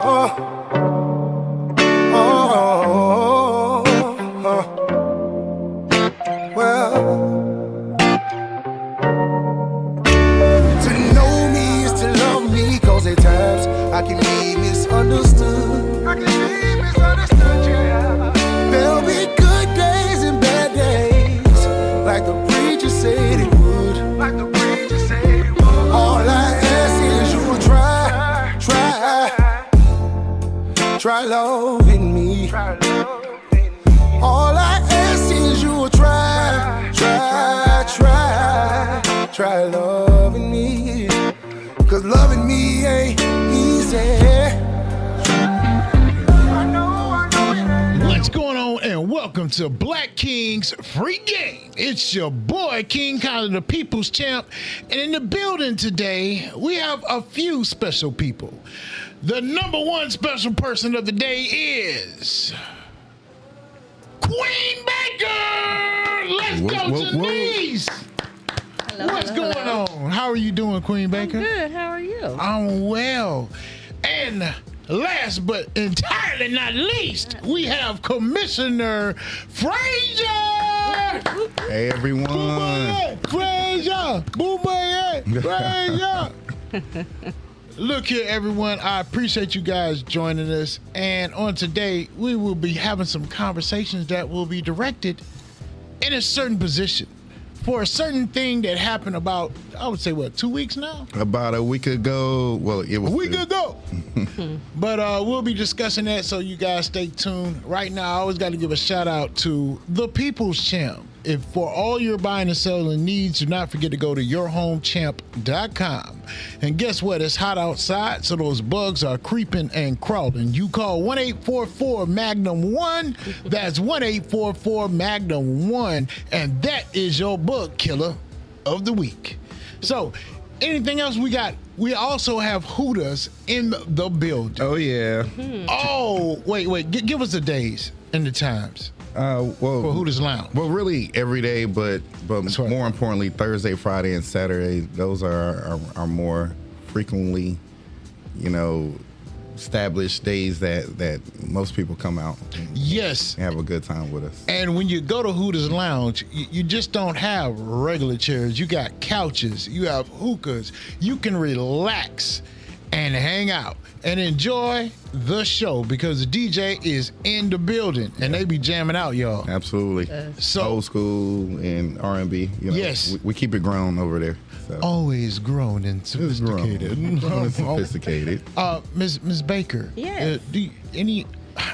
Well, to know me is to love me, 'cause at times I can be misunderstood. Yeah. There'll be good days and bad days, like the preacher said it would. All I ask is you will try loving me. All I ask is you will try loving me. 'Cause loving me ain't easy. What's going on, and welcome to Black King's Free Game. It's your boy King Collar, the People's Champ, and in the building today we have a few special people. The number one special person of the day is Queen Baker. Let's go, Denise. Hello, What's going on? How are you doing, Queen Baker? I'm good. How are you? I'm well. And last but entirely not least, we have Commissioner Frazier. Hey everyone. Frazier. Frazier. Look here, everyone. I appreciate you guys joining us. And on today, we will be having some conversations that will be directed in a certain position for a certain thing that happened about, I would say, 2 weeks now? About a week ago. Well, it was A week ago. But we'll be discussing that, so you guys stay tuned. Right now, I always got to give a shout out to the People's Champ. If for all your buying and selling needs, do not forget to go to yourhomechamp.com. And guess what? It's hot outside, so those bugs are creeping and crawling. You call 1-844-MAGNUM-1. That's 1-844-MAGNUM-1. And that is your bug killer of the week. So, anything else we got? We also have Hooters in the building. Oh yeah. Oh, wait. Give us the days and the times. Well, For Hooters Lounge. Well, really every day, but That's right. more importantly, Thursday, Friday, and Saturday. Those are more frequently, established days that most people come out. Yes. And have a good time with us. And when you go to Hooters Lounge, you just don't have regular chairs. You got couches. You have hookahs. You can relax and hang out and enjoy the show because the DJ is in the building and they be jamming out, y'all. Absolutely. So old school and R&B. Yes. We keep it grown over there. So. Always grown and sophisticated. Grown and sophisticated. Miss Baker. Yes.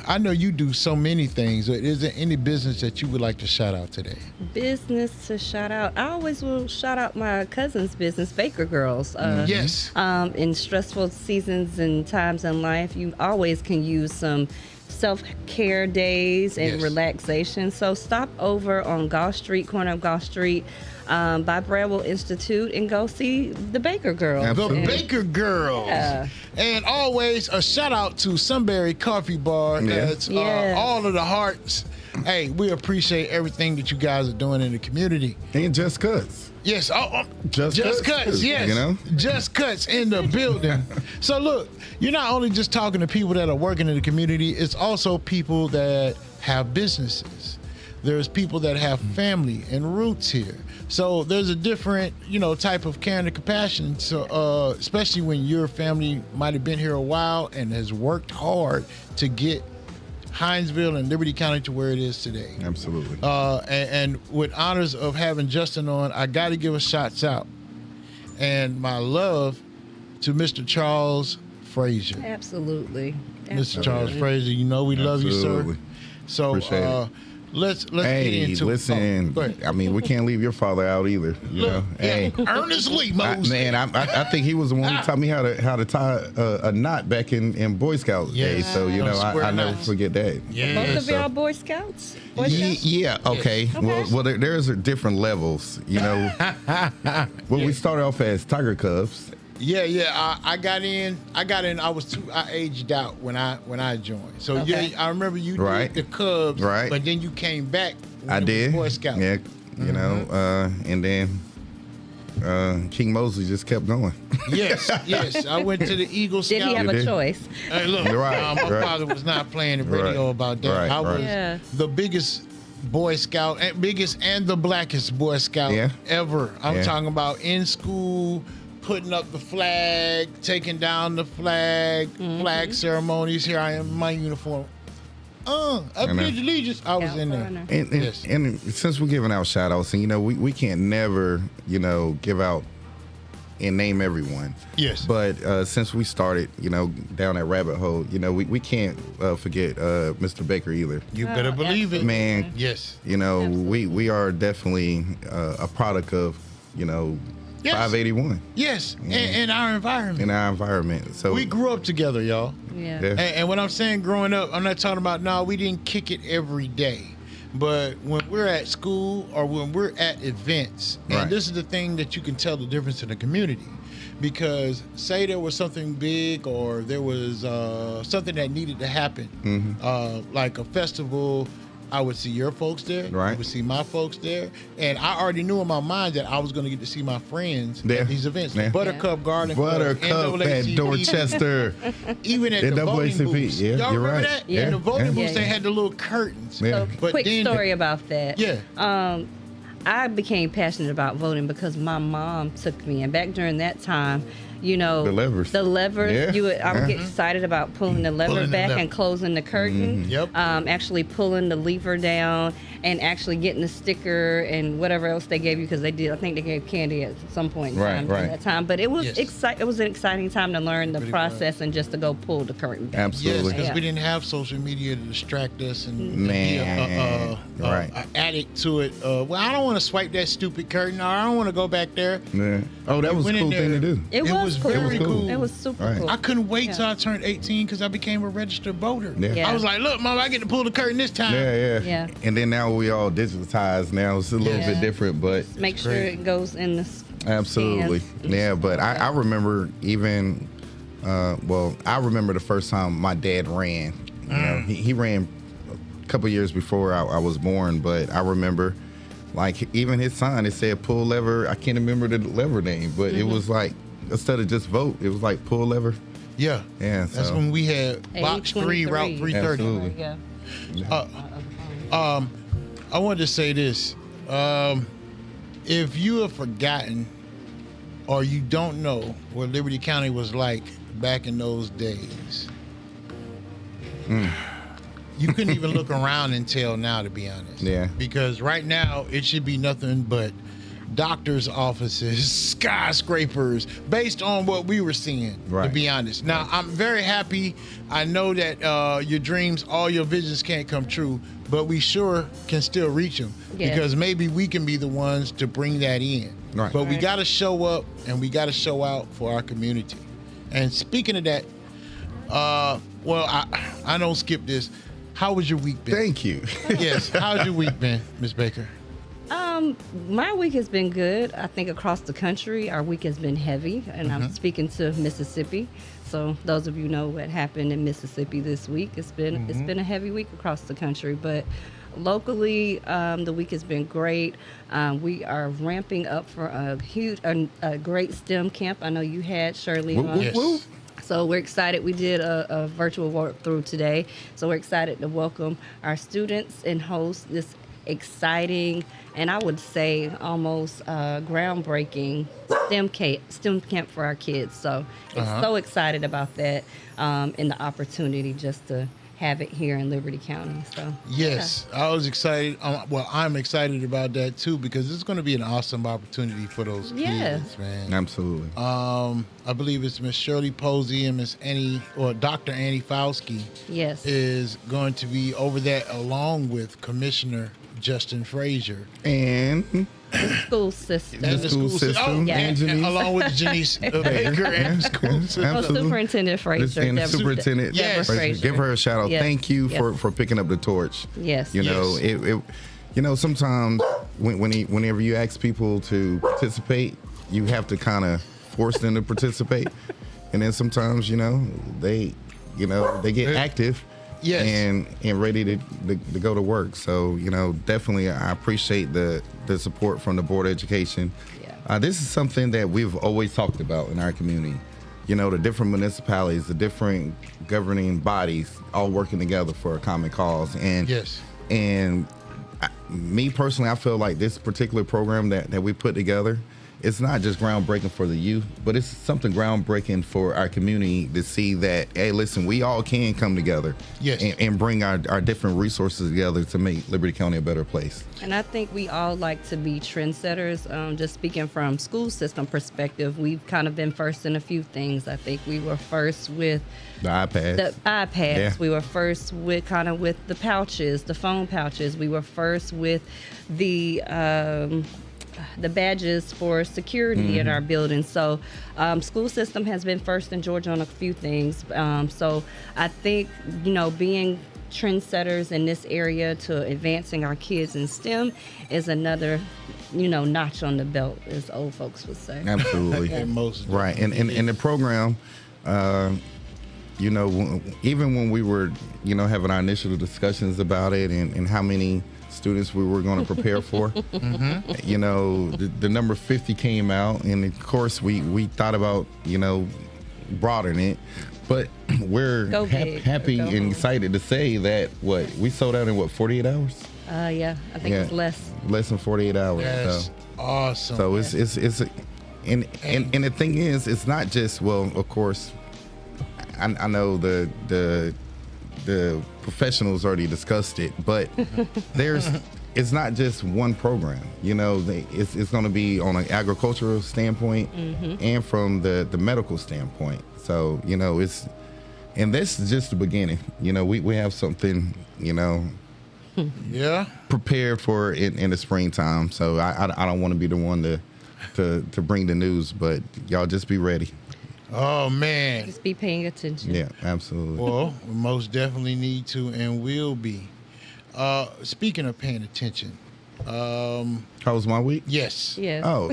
I know you do so many things. Is there any business that you would like to shout out today? Business to shout out. I always will shout out my cousin's business, Baker Girls. Yes. In stressful seasons and times in life, you always can use some self-care days and Yes. relaxation. So stop over on Gulf Street, corner of Gulf Street, by Bradwell Institute, and go see the Baker Girls. Absolutely. The Baker Girls. Yeah. And always a shout out to Sunbury Coffee Bar. Yeah. That's Yes. all of the hearts. Hey, we appreciate everything that you guys are doing in the community. And Just Cuts. Yes, Just Cuts, yes. Just Cuts in the building. So look, you're not only just talking to people that are working in the community, it's also people that have businesses. There's people that have family and roots here. So there's a different, type of care and compassion. So especially when your family might have been here a while and has worked hard to get Hinesville and Liberty County to where it is today. Absolutely. And with honors of having Justin on, I got to give a shots out and my love to Mr. Charles Frazier. Absolutely. Mr. Charles Frazier, we love you, sir. Absolutely. So Appreciate it. let's get Hey, into listen. go ahead. I mean, we can't leave your father out either. Hey, Ernest Lee, I think he was the one who taught me how to tie a knot back in Boy Scout days. Yes. So Square I never knots. forget that. Yeah. Both of So- y'all Boy Scouts? Boy Scouts? Yeah. Okay. Well, there's different levels. Well, we started off as Tiger Cubs. Yeah. I got in. I aged out when I joined. So Okay. yeah, I remember you Right. did the Cubs, Right. but then you came back. When I it was did. Boy Scout. Yeah. And then King Mosley just kept going. Yes, yes. I went to the Eagle Scout. Did he have a choice? Hey, look, Right, my right. father was not playing the radio about that. Right, I was Yeah. the biggest Boy Scout, biggest and the blackest Boy Scout ever. I'm talking about in school, putting up the flag, taking down the flag, flag ceremonies. Here I am in my uniform. I pledge allegiance. I was in there. And since we're giving out shout outs, and you know, we can't never, you know, give out and name everyone. Yes. But since we started, you know, down that rabbit hole, you know, we can't forget Mr. Baker either. You better believe it. Man. Yes. You know, we are definitely a product of, you know, 581. Yes. In our environment. In our environment. So we grew up together, y'all. Yeah. And when I'm saying growing up, I'm not talking about, no, we didn't kick it every day. But when we're at school or when we're at events, and this is the thing that you can tell the difference in the community. Because say there was something big or there was something that needed to happen, like a festival, I would see your folks there. Right. I would see my folks there. And I already knew in my mind that I was going to get to see my friends at these events. Yeah. Buttercup Garden Club, Buttercup at NAACP, Dorchester. even at the voting booths. Yeah, Y'all you're remember right. that? Yeah. In the voting Yeah. booths, they had the little curtains. Yeah. So, But quick then story about that. Yeah. I became passionate about voting because my mom took me, and back during that time, you know, The levers. Yeah. I would get excited about pulling the lever Pulling the back lever. and closing the curtain. Yep. Actually pulling the lever down and actually getting the sticker and whatever else they gave you, because I think they gave candy at some point in time during that time. But it was it was an exciting time to learn the process and just to go pull the curtain back. Absolutely. Yes, because we didn't have social media to distract us and Man. be an addict to it. Well, I don't want to swipe that stupid curtain, or I don't want to go back there. Yeah. Oh, that was a went in cool thing there. to do. It was cool. very cool. It was super cool. I couldn't wait till I turned 18 because I became a registered voter. Yeah. I was like, look, Mom, I get to pull the curtain this time. Yeah. And then now we all digitized. Now it's a little bit different, but Make sure it goes in the absolutely. scans. Yeah, but I remember even, I remember the first time my dad ran. You know, he ran a couple years before I was born, but I remember, like, even his sign, it said pull lever. I can't remember the lever name, but it was like, instead of just vote, it was like pull lever. Yeah. Yeah. That's so. when we had Box 3, Route 330. Absolutely. Yeah. I wanted to say this. If you have forgotten or you don't know what Liberty County was like back in those days, you couldn't even look around and tell now, to be honest. Yeah. Because right now, it should be nothing but doctors' offices, skyscrapers, based on what we were seeing, to be honest. Now, I'm very happy. I know that your dreams, all your visions can't come true, but we sure can still reach them, because maybe we can be the ones to bring that in. Right. But we got to show up and we got to show out for our community. And speaking of that, I don't skip this. How was your week been? Thank you. Yes. How's your week been, Ms. Baker? My week has been good. I think across the country, our week has been heavy, and I'm speaking to Mississippi. So those of you know what happened in Mississippi this week. It's been a heavy week across the country, but locally, the week has been great. We are ramping up for a great STEM camp. I know you had Shirley. Yes. So we're excited. We did a virtual walkthrough today. So we're excited to welcome our students and host this exciting, and I would say almost groundbreaking STEM camp for our kids. So so excited about that, and the opportunity just to have it here in Liberty County. So yes, I was excited. I'm excited about that too, because it's going to be an awesome opportunity for those kids, man. Absolutely. I believe it's Miss Shirley Posey and Miss Annie, or Dr. Annie Fauski, is going to be over that, along with Commissioner Justin Frazier and the school system. and the school system, and and along with Janice Baker and the school system. Superintendent Frazier. And Superintendent Frazier. Give her a shout out. Thank you for picking up the torch. Yes. You know, it sometimes whenever you ask people to participate, you have to kind of force them to participate. And then sometimes, they get active. Yes. And ready to go to work. So, definitely I appreciate the support from the Board of Education. This is something that we've always talked about in our community. You know, the different municipalities, the different governing bodies, all working together for a common cause. And Yes. And me personally, I feel like this particular program that we put together, it's not just groundbreaking for the youth, but it's something groundbreaking for our community to see that, hey, listen, we all can come together, Yes. and bring our different resources together to make Liberty County a better place. And I think we all like to be trendsetters. Just speaking from school system perspective, we've kind of been first in a few things. I think we were first with The iPads. the iPads. Yeah. We were first with the pouches, the phone pouches. We were first with the badges for security in our building. So school system has been first in Georgia on a few things. So I think, being trendsetters in this area to advancing our kids in STEM is another, notch on the belt, as old folks would say. Absolutely. And most Right. And the program, even when we were, having our initial discussions about it and how many students we were going to prepare for, the number 50 came out. And of course, we thought about, broadening it. But we're Go big or happy go and home. excited to say that, we sold out in 48 hours? Yeah, I think it's less. Less than 48 hours. That's So. awesome. So it's and the thing is, it's not just, well, of course, I know the professionals already discussed it, but it's not just one program. It's going to be on an agricultural standpoint and from the medical standpoint. So and this is just the beginning. We have something yeah. prepared for in the springtime. So I don't want to be the one to bring the news, but y'all just be ready. Oh man. Just be paying attention. Yeah, absolutely. Well, we most definitely need to and will be. Speaking of paying attention, How was my week? yes. Yes. Oh,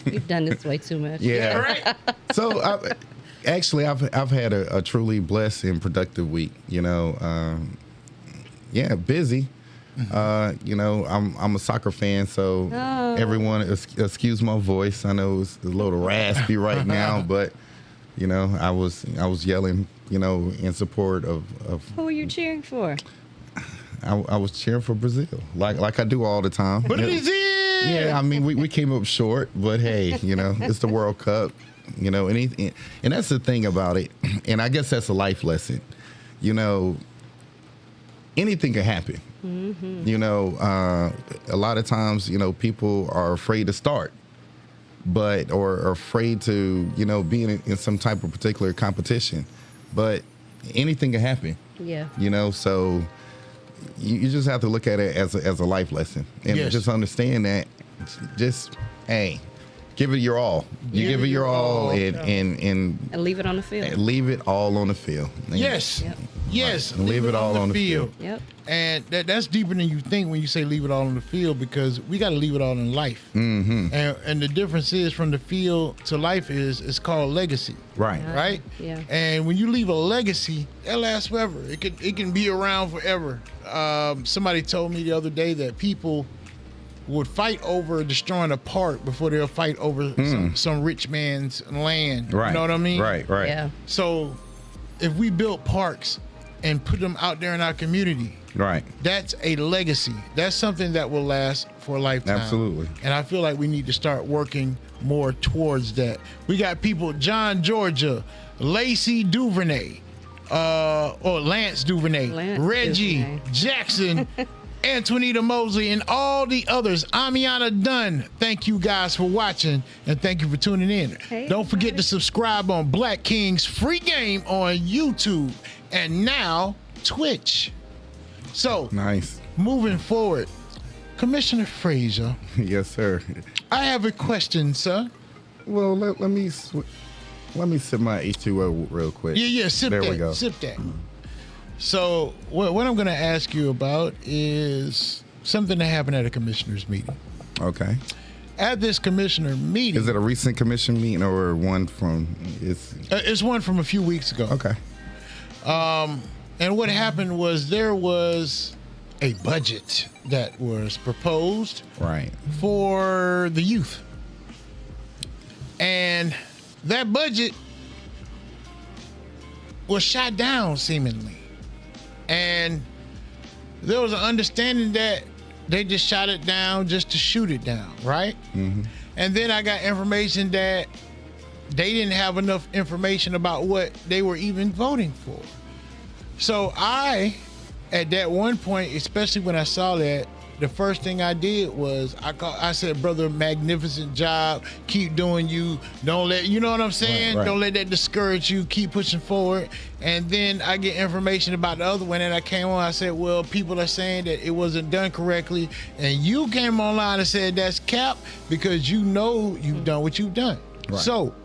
You've done this way too much. yeah. Right. So I've had a truly blessed and productive week. Busy. I'm a soccer fan, so everyone excuse my voice. I know it's a little raspy right now, but I was yelling, in support of Who are you cheering for? I was cheering for Brazil, like I do all the time. But it is in. Yeah, I mean, we came up short, but hey, it's the World Cup, and that's the thing about it. And I guess that's a life lesson. Anything can happen. Mm-hmm. A lot of times, people are afraid to start, or afraid to, be in some type of particular competition. But anything can happen. Yeah. So you just have to look at it as a life lesson, and Yes. just understand that. Just give it your all. You give it your all, and And leave it on the field. leave it all on the field. Yes. Yep. Yes. And leave it all on the field. Yep. And that's deeper than you think when you say leave it all on the field, because we got to leave it all in life. Mm-hmm. And the difference is from the field to life is it's called legacy. Right. Right? Yeah. And when you leave a legacy, that lasts forever. It can be around forever. Somebody told me the other day that people would fight over destroying a park before they'll fight over some rich man's land. Right. You know what I mean? Right. Yeah. So if we built parks and put them out there in our community, Right. that's a legacy. That's something that will last for a lifetime. Absolutely. And I feel like we need to start working more towards that. We got people, John Georgia, Lacey Duvernay, or Lance Duvernay, Lance Reggie Duvernay. Jackson, Antonita Mosley, and all the others. Amiana Dunn. Thank you guys for watching, and thank you for tuning in. Hey, Don't forget to subscribe on Black King's free game on YouTube and now Twitch. So, Nice. moving forward, Commissioner Frazier, Yes, sir. I have a question, sir. Well, let me sip my H2O real quick. Yeah, sip There that. we go. Sip that. So, what I'm going to ask you about is something that happened at a commissioner's meeting. Okay. At this commissioner meeting, Is it a recent commission meeting or one from? it's one from a few weeks ago. Okay. And what happened was there was a budget that was proposed Right. for the youth. And that budget was shot down seemingly. And there was an understanding that they just shot it down just to shoot it down, right? Mm-hmm. And then I got information that they didn't have enough information about what they were even voting for. So at that one point, especially when I saw that, the first thing I did was I said, brother, magnificent job. Keep doing you. Don't let, you know what I'm saying? Right. Don't let that discourage you. Keep pushing forward. And then I get information about the other one, and I came on. I said, well, people are saying that it wasn't done correctly. And you came online and said that's cap because you know you've done what you've done. Right. So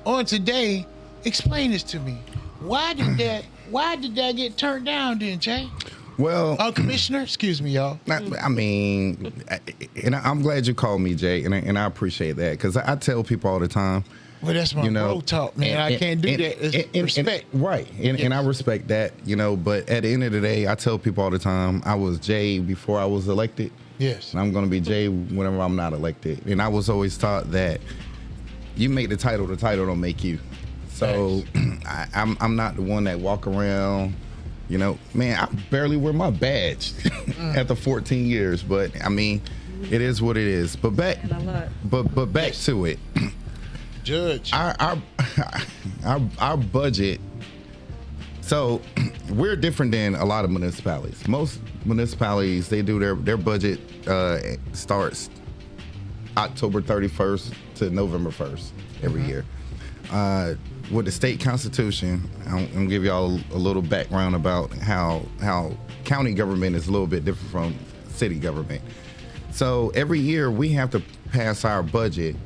on today, explain this to me. Why did that get turned down then, Jay? Well, Commissioner, excuse me, y'all. I mean, and I'm glad you called me, Jay, and I appreciate that because I tell people all the time. Well, that's my bro talk, man. I can't do that. It's respect. Right, and I respect that, but at the end of the day, I tell people all the time, I was Jay before I was elected. Yes. And I'm going to be Jay whenever I'm not elected. And I was always taught that you make the title don't make you. So I'm not the one that walk around. Man, I barely wear my badge after 14 years, but I mean, it is what it is. But back to it. Judge. Our budget. So we're different than a lot of municipalities. Most municipalities, they do their budget starts October 31st to November 1st every year. With the state constitution, I'm gonna give y'all a little background about how county government is a little bit different from city government. So every year we have to pass our budget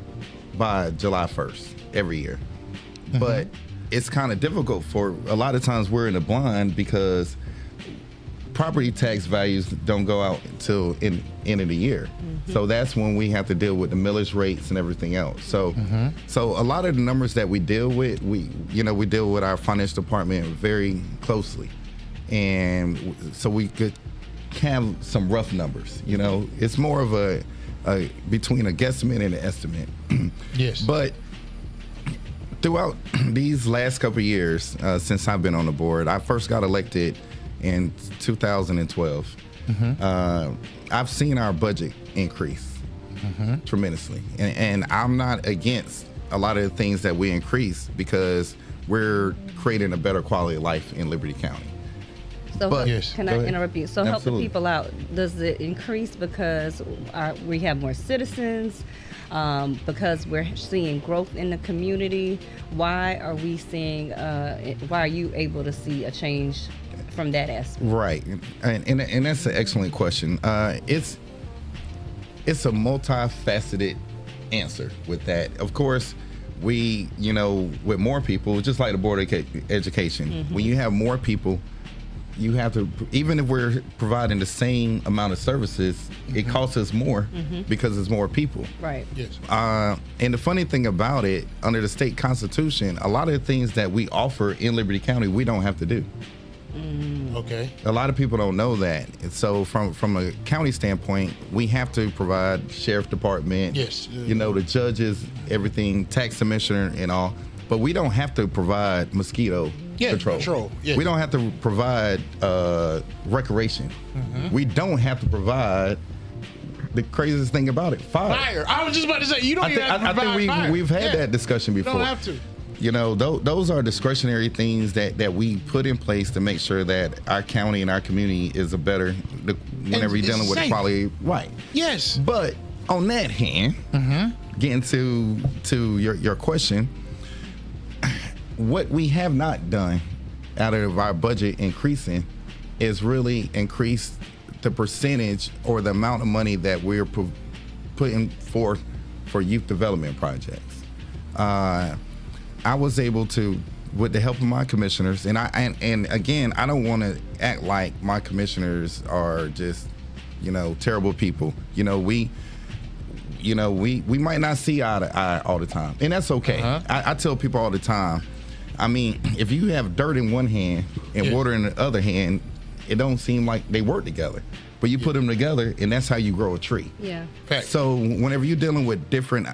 by July 1st every year. Mm-hmm. But it's kind of difficult for a lot of times we're in the blind because property tax values don't go out until end of the year. Mm-hmm. So that's when we have to deal with the millage rates and everything else. So so a lot of the numbers that we deal with, we deal with our financial department very closely. And so we could have some rough numbers, It's more of a between a guesstimate and an estimate. Yes. But throughout these last couple of years, since I've been on the board, I first got elected in 2012. I've seen our budget increase tremendously. And I'm not against a lot of the things that we increase because we're creating a better quality of life in Liberty County. So can I interrupt you? So Absolutely. Help the people out. Does it increase because we have more citizens? Because we're seeing growth in the community? Why are we seeing? Why are you able to see a change from that aspect? Right, and that's an excellent question. It's a multifaceted answer with that. Of course, we with more people, just like the board of education, when you have more people, you have to, even if we're providing the same amount of services, it costs us more because there's more people. Right. Yes. And the funny thing about it, under the state constitution, a lot of the things that we offer in Liberty County, we don't have to do. Okay. A lot of people don't know that. And so from a county standpoint, we have to provide sheriff department, yes, the judges, everything, tax commissioner and all, but we don't have to provide mosquito control. Yes. We don't have to provide recreation. We don't have to provide the craziest thing about it, fire. I was just about to say, you don't even have to provide I think we've had that discussion before. You don't have to. Those are discretionary things that we put in place to make sure that our county and our community is whenever you're dealing with safe. quality. Right. Yes. But on that hand, getting to your question, what we have not done out of our budget increasing is really increase the percentage or the amount of money that we're putting forth for youth development projects. I was able to, with the help of my commissioners, and again, I don't want to act like my commissioners are just, terrible people. We might not see eye to eye all the time, and that's okay. I tell people all the time, I mean, if you have dirt in one hand and water in the other hand, it don't seem like they work together. But you put them together, and that's how you grow a tree. Yeah. Fact. So whenever you're dealing with different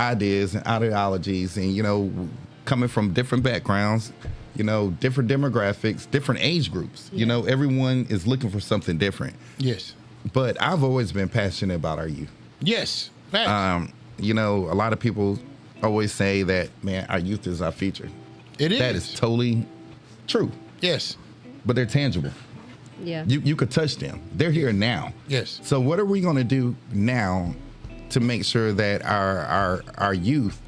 ideas and ideologies, and coming from different backgrounds, different demographics, different age groups. Everyone is looking for something different. Yes. But I've always been passionate about our youth. Yes. Facts. A lot of people always say that, man, our youth is our future. It is. That is totally true. Yes. But they're tangible. Yeah. You could touch them. They're here now. Yes. So what are we going to do now to make sure that our youth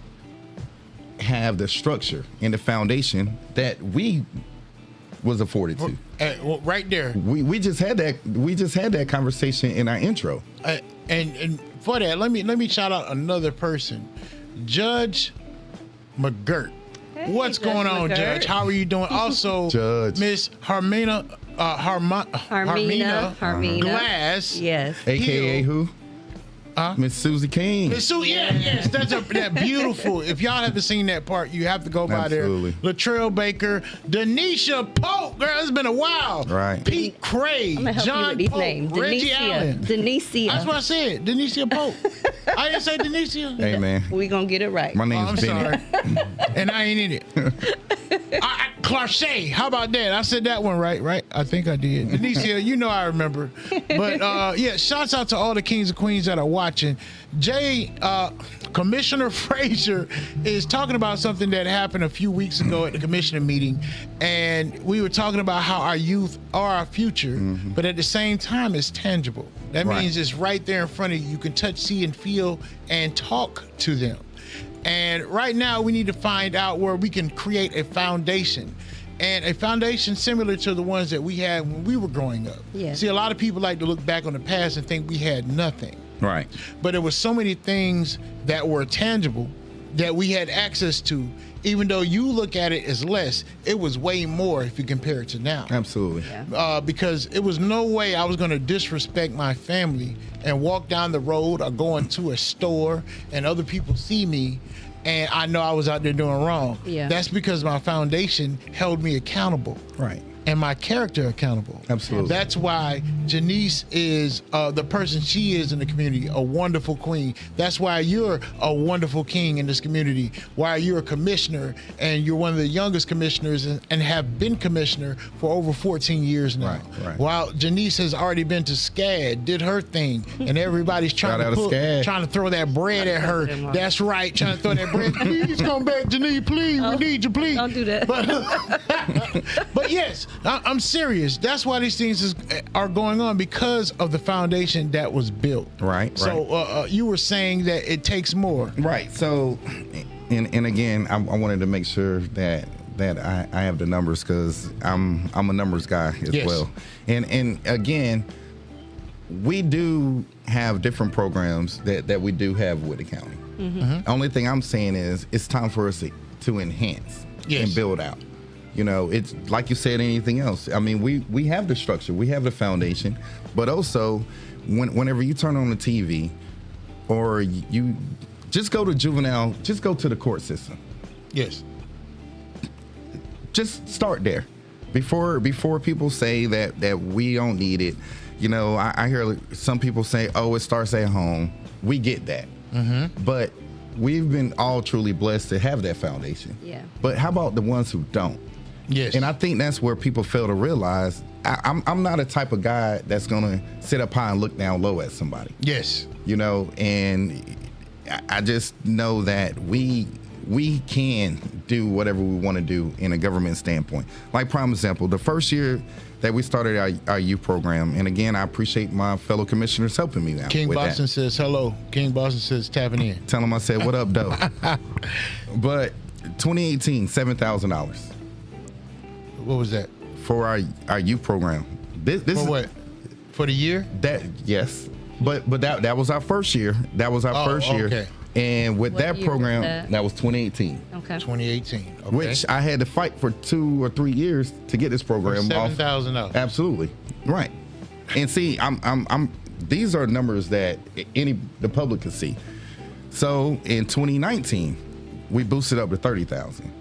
have the structure and the foundation that we was afforded to? Well, right there. We just had that conversation in our intro. And for that, let me shout out another person, Judge McGirt. Hey, What's Judge going on, McGirt. Judge? How are you doing? Also, Judge. Miss Harmina Glass. Yes. AKA who? Miss Susie King. Miss Sue, yes, that's that beautiful. If y'all haven't seen that part, you have to go by Absolutely. there. Latrell Baker, Denisha Pope, girl, it's been a while. Right. Pete Craig, I'm gonna help you John with these Pope, names. Reggie Allen. Denicia. That's what I said, Denisha Pope. I didn't say Denisha. Hey, man. We gonna get it right. My Oh, I'm name's Benny. sorry. And I ain't in it. Clarche, how about that? I said that one right? I think I did. Denicia, I remember. But shouts out to all the kings and queens that are watching. Commissioner Frazier is talking about something that happened a few weeks ago at the commissioner meeting. And we were talking about how our youth are our future, but at the same time, it's tangible. That Right. means it's right there in front of you. You can touch, see, and feel and talk to them. And right now, we need to find out where we can create a foundation. And a foundation similar to the ones that we had when we were growing up. Yeah. See, a lot of people like to look back on the past and think we had nothing. Right. But there were so many things that were tangible that we had access to. Even though you look at it as less, it was way more if you compare it to now. Absolutely. Yeah. Because it was no way I was going to disrespect my family and walk down the road or go into a store and other people see me and I know I was out there doing wrong. Yeah. That's because my foundation held me accountable. Right. And my character accountable. Absolutely. That's why Janice is the person she is in the community, a wonderful queen. That's why you're a wonderful king in this community. Why you're a commissioner, and you're one of the youngest commissioners and have been commissioner for over 14 years now. Right. While Janice has already been to SCAD, did her thing, and everybody's Shout out to SCAD. trying to throw that bread at her. That's right, trying to throw that bread. Please come back, Janice, please. We need you, please. Don't do that. But yes, I'm serious. That's why these things are going on, because of the foundation that was built. Right. So you were saying that it takes more. Right. So, and again, I wanted to make sure that I have the numbers, because I'm a numbers guy as Yes. well. And again, we do have different programs that we do have with the county. Mm-hmm. Only thing I'm saying is it's time for us to enhance Yes. and build out. It's like you said, anything else. I mean, we have the structure, we have the foundation, but also whenever you turn on the TV or you just go to juvenile, just go to the court system. Yes. Just start there before people say that we don't need it. I hear some people say, oh, it starts at home. We get that. Mm-hmm. But we've been all truly blessed to have that foundation. Yeah. But how about the ones who don't? Yes. And I think that's where people fail to realize I'm not a type of guy that's gonna sit up high and look down low at somebody. Yes. And I just know that we can do whatever we want to do in a government standpoint. Like, prime example, the first year that we started our youth program, and again, I appreciate my fellow commissioners helping me now. King with Boston that. says hello. King Boston says tapping in. Tell him I said, what up, dope? But 2018, $7,000 What was that? for our youth program. This For is what? For the year? yes, but that was our first year. That was our first year. Okay. And with What that year was program, that? that was 2018. Okay. 2018. Okay. Which I had to fight for 2 or 3 years to get this program off. $7,000. Absolutely, right. And see, I'm. These are numbers that the public can see. So in 2019, we boosted up to 30,000,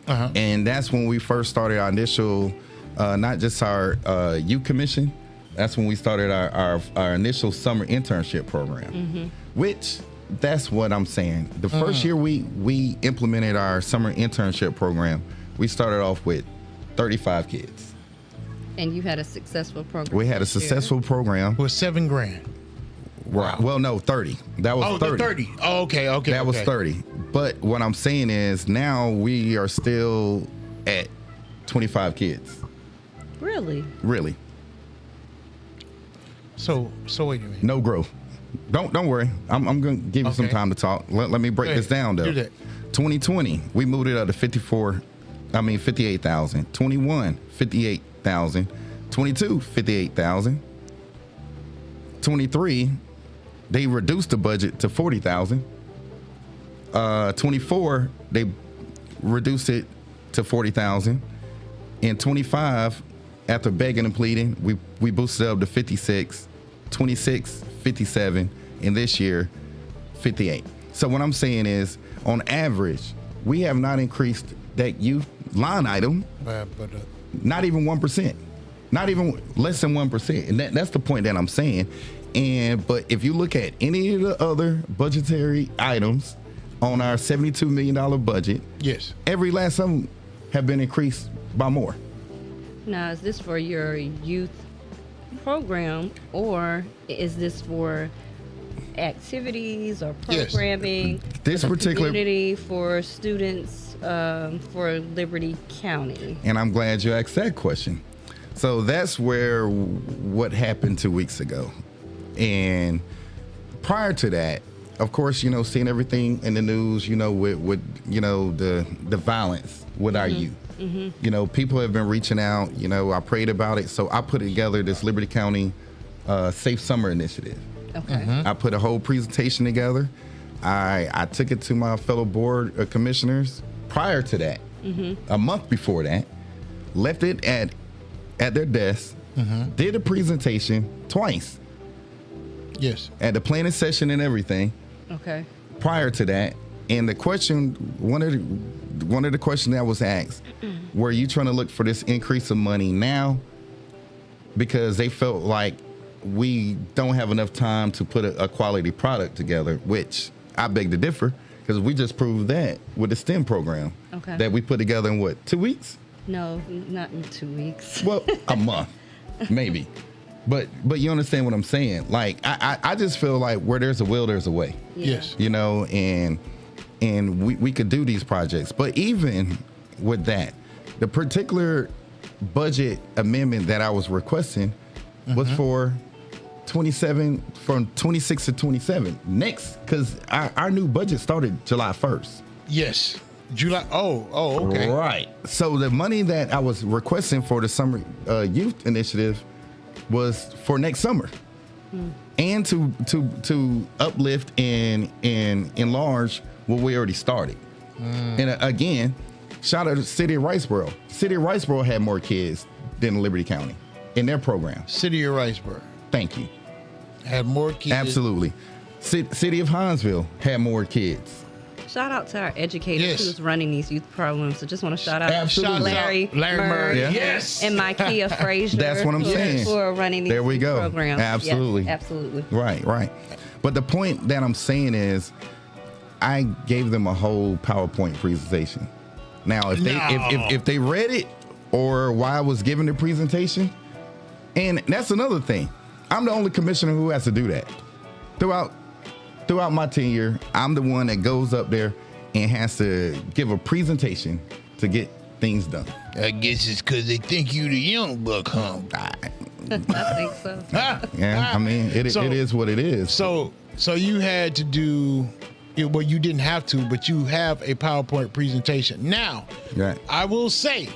and that's when we first started our initial, not just our youth commission. That's when we started our initial summer internship program, which That's what I'm saying. The first year we implemented our summer internship program, we started off with 35 kids. And you had a successful program. We had a successful program. With $7,000. Wow. Well, no, 30. That was 30. 30. Oh, okay. That was 30. But what I'm saying is now we are still at 25 kids. Really? Really. So wait a minute. No growth. Don't worry. I'm going to give you some Okay. time to talk. Let me break this down though. Do that. 2020, we moved it up to 58,000. 21, 58,000. 22, 58,000. 23, they reduced the budget to 40,000. 24, they reduced it to 40,000. And 25, after begging and pleading, we boosted it up to 56, 26, 57, and this year, 58. So what I'm saying is, on average, we have not increased that youth line item, not even 1%, not even less than 1%. And that's the point that I'm saying. But if you look at any of the other budgetary items on our $72 million budget, yes, every last of them have been increased by more. Now, is this for your youth program, or is this for activities or Yes. programming? This for the particular- community, for students, for Liberty County? And I'm glad you asked that question. So that's where what happened 2 weeks ago. And prior to that, of course, seeing everything in the news, with the violence with our youth. People have been reaching out. I prayed about it. So I put together this Liberty County Safe Summer Initiative. Okay. I put a whole presentation together. I took it to my fellow board of commissioners prior to that, a month before that, left it at their desk, did a presentation twice. yes. At the planning session and everything Okay. prior to that. And the question, one of the questions that was asked, were you trying to look for this increase of money now? Because they felt like we don't have enough time to put a quality product together, which I beg to differ, because we just proved that with the STEM program Okay. that we put together in 2 weeks? No, not in 2 weeks. Well, a month, maybe. But you understand what I'm saying? Like, I just feel like where there's a will, there's a way. Yeah. Yes. And we could do these projects. But even with that, the particular budget amendment that I was requesting was for 27, from 26 to 27 next, because our new budget started July 1st. Yes. July. Oh, okay. Right. So the money that I was requesting for the summer youth initiative was for next summer, and to uplift and enlarge what we already started. And again, shout out to City of Riceboro. City of Riceboro had more kids than Liberty County in their program. City of Riceboro Thank you. had more kids. Absolutely. City of Hinesville had more kids. Shout out to our educators Yes. who's running these youth programs. So just want to shout out Absolutely. Larry Murray. Yeah. Yes. and Micaiah Frazier. That's what I'm saying. Who are running these There we youth go. programs. Absolutely. Yes, absolutely. Right. But the point that I'm saying is, I gave them a whole PowerPoint presentation. Now, if they if they read it, or while I was giving the presentation, and that's another thing, I'm the only commissioner who has to do that. Throughout my tenure, I'm the one that goes up there and has to give a presentation to get things done. I guess it's because they think you the young buck, huh? I think so. Yeah, I mean, it is what it is. So you had to do, well, you didn't have to, but you have a PowerPoint presentation. Now, Right. I will say,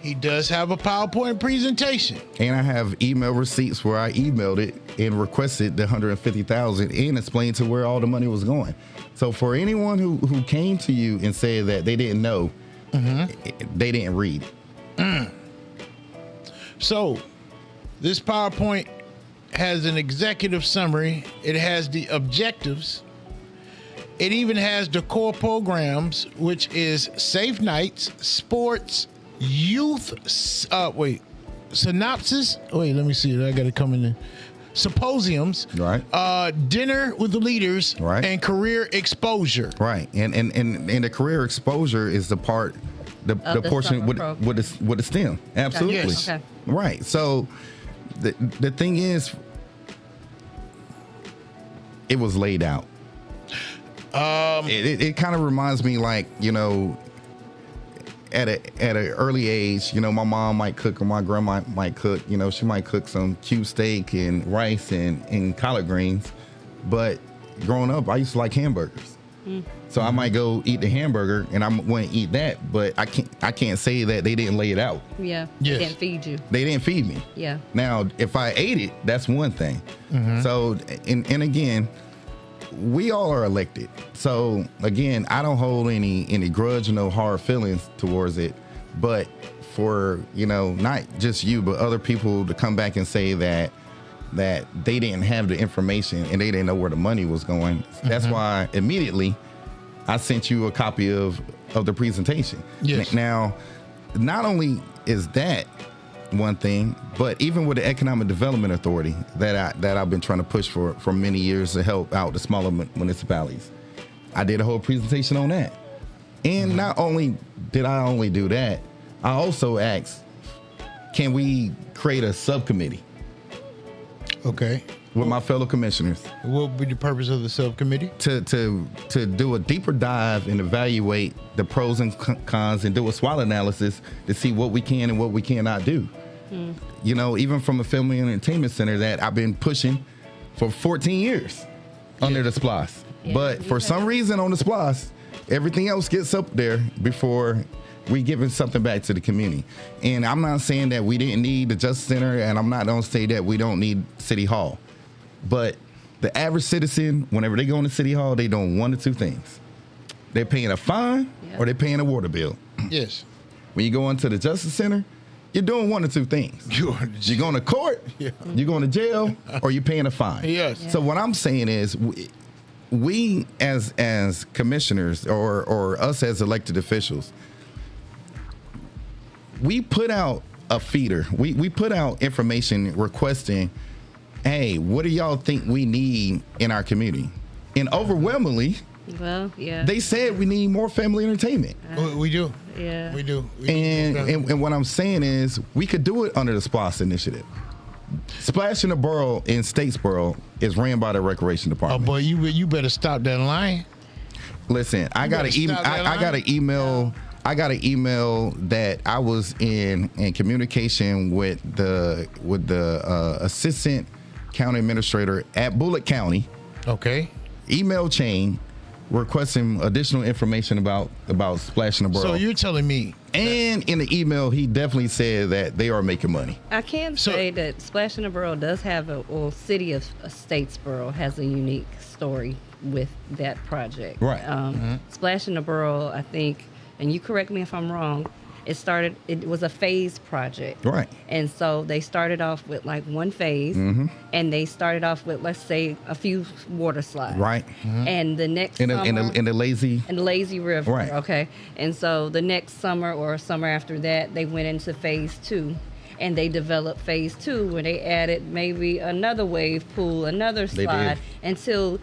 he does have a PowerPoint presentation. And I have email receipts where I emailed it and requested the $150,000 and explained to where all the money was going. So for anyone who came to you and said that they didn't know, they didn't read. So this PowerPoint has an executive summary. It has the objectives. It even has the core programs, which is Safe Nights, Sports, Youth, synopsis. Wait, let me see. I got to come in there. symposiums, Right. Dinner with the leaders, Right. and career exposure. Right, and the career exposure is the part, the the portion summer program. with the STEM. Absolutely. Yes. Okay. Right. So the thing is, it was laid out. It kind of reminds me, like, you know, at an early age, you know, my mom might cook or my grandma might cook. You know, she might cook some cube steak and rice and collard greens. But growing up, I used to like hamburgers. So I might go eat the hamburger and I want to eat that, but I can't say that they didn't lay it out. Yeah. Yes. Didn't feed you. They didn't feed me. Yeah. Now, if I ate it, that's one thing. So, and again, we all are elected. So again, I don't hold any grudge or no hard feelings towards it. But for, you know, not just you, but other people to come back and say that they didn't have the information and they didn't know where the money was going. That's why immediately I sent you a copy of the presentation. Yes. Now, not only is that one thing, but even with the Economic Development Authority that I've been trying to push for many years to help out the smaller municipalities, I did a whole presentation on that. And not only did I only do that, I also asked, can we create a subcommittee Okay. with my fellow commissioners What would be the purpose of the subcommittee? to do a deeper dive and evaluate the pros and cons and do a SWOT analysis to see what we can and what we cannot do. You know, even from a family entertainment center that I've been pushing for 14 years under the SPLOS. Yeah, But for some reason on the SPLOS, everything else gets up there before we giving something back to the community. And I'm not saying that we didn't need the Justice Center, and I'm not going to say that we don't need City Hall. But the average citizen, whenever they go into City Hall, they doing one of two things. They're paying a fine or they're paying a water bill. Yes. When you go into the Justice Center, you're doing one of two things. You're going to court, you're going to jail, or you're paying a fine. Yes. Yeah. So what I'm saying is we as commissioners or us as elected officials, we put out a feeder. We put out information requesting, hey, what do y'all think we need in our community? And overwhelmingly, Well, yeah. they said we need more family entertainment. We do. Yeah. We do. And what I'm saying is we could do it under the SPLOS initiative. Splash in the Borough in Statesboro is ran by the Recreation Oh Department. boy, you better stop that line. Listen, I got better stop that I got an email. I got an email that I was in communication with the assistant county administrator at Bullitt County. Okay. Email chain requesting additional information about Splash in the Borough. So you're telling me and in the email, he definitely said that they are making money. I can So- say that Splash in the Borough does have City of Statesboro has a unique story with that project. Right. Splash in the Borough, I think, and you correct me if I'm wrong, it was a phase project. Right. And so they started off with like one phase, and they started off with, let's say, a few water slides. Right. And the next In summer, the lazy. and the lazy river. Right. Okay. And so the next summer or summer after that, they went into phase 2. And they developed phase 2 where they added maybe another wave pool, another They slide, did. until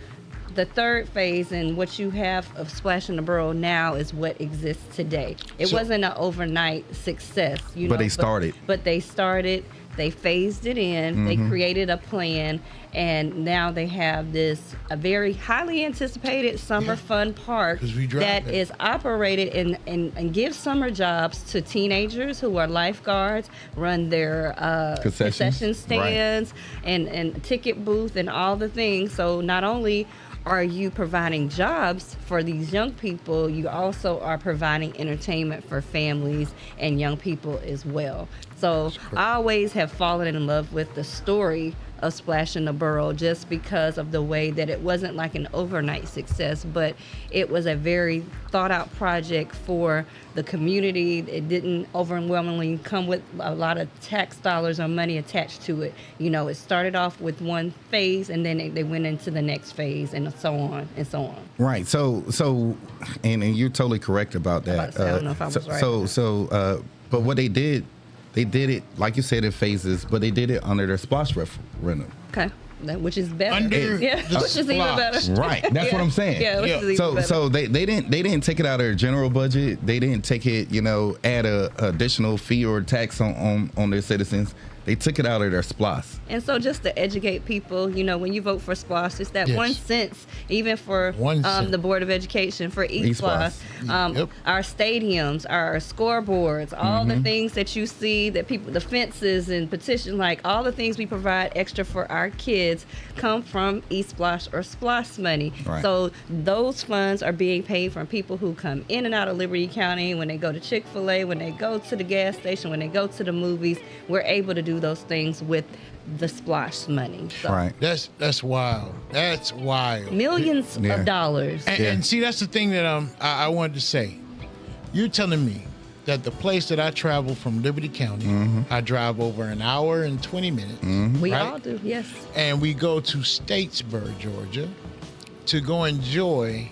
the third phase, and what you have of Splash in the Borough now is what exists today. It So- wasn't an overnight success, But they started. But they started. They phased it in. They created a plan, and now they have a very highly anticipated summer fun park 'Cause we drive that it. is operated and gives summer jobs to teenagers who are lifeguards, run their concession Right. stands and ticket booth and all the things. So not only are you providing jobs for these young people, you also are providing entertainment for families and young people as well. So I always have fallen in love with the story of Splash in the Borough just because of the way that it wasn't like an overnight success, but it was a very thought out project for the community. It didn't overwhelmingly come with a lot of tax dollars or money attached to it. You know, it started off with one phase and then they went into the next phase and so on and so on. Right. So, and you're totally correct about that. I was about to say, I don't know if I was right. But what they did it, like you said, in phases, but they did it under their SPLOS referendum. Okay. which is better. Under yeah, the which is even splosh. better. Right. That's what I'm saying. Yeah, which Yeah. is even So better. so they didn't take it out of their general budget. They didn't take it, add a additional fee or tax on their citizens. They took it out of their SPLOS. And so just to educate people, when you vote for SPLOS, it's that Yes. 1 cent, even for 1 cent. the Board of Education, for eSPLOS. Yep. Our stadiums, our scoreboards, all the things that you see that people, the fences and petitions, like all the things we provide extra for our kids come from eSPLOS or SPLOS money. Right. So those funds are being paid from people who come in and out of Liberty County, when they go to Chick-fil-A, when they go to the gas station, when they go to the movies. We're able to do those things with the SPLOS money. So Right. That's wild. That's wild. millions Yeah. of dollars. And see, that's the thing that I wanted to say. You're telling me that the place that I travel from Liberty County, I drive over an hour and 20 minutes. We right? all do, yes. And we go to Statesboro, Georgia, to go enjoy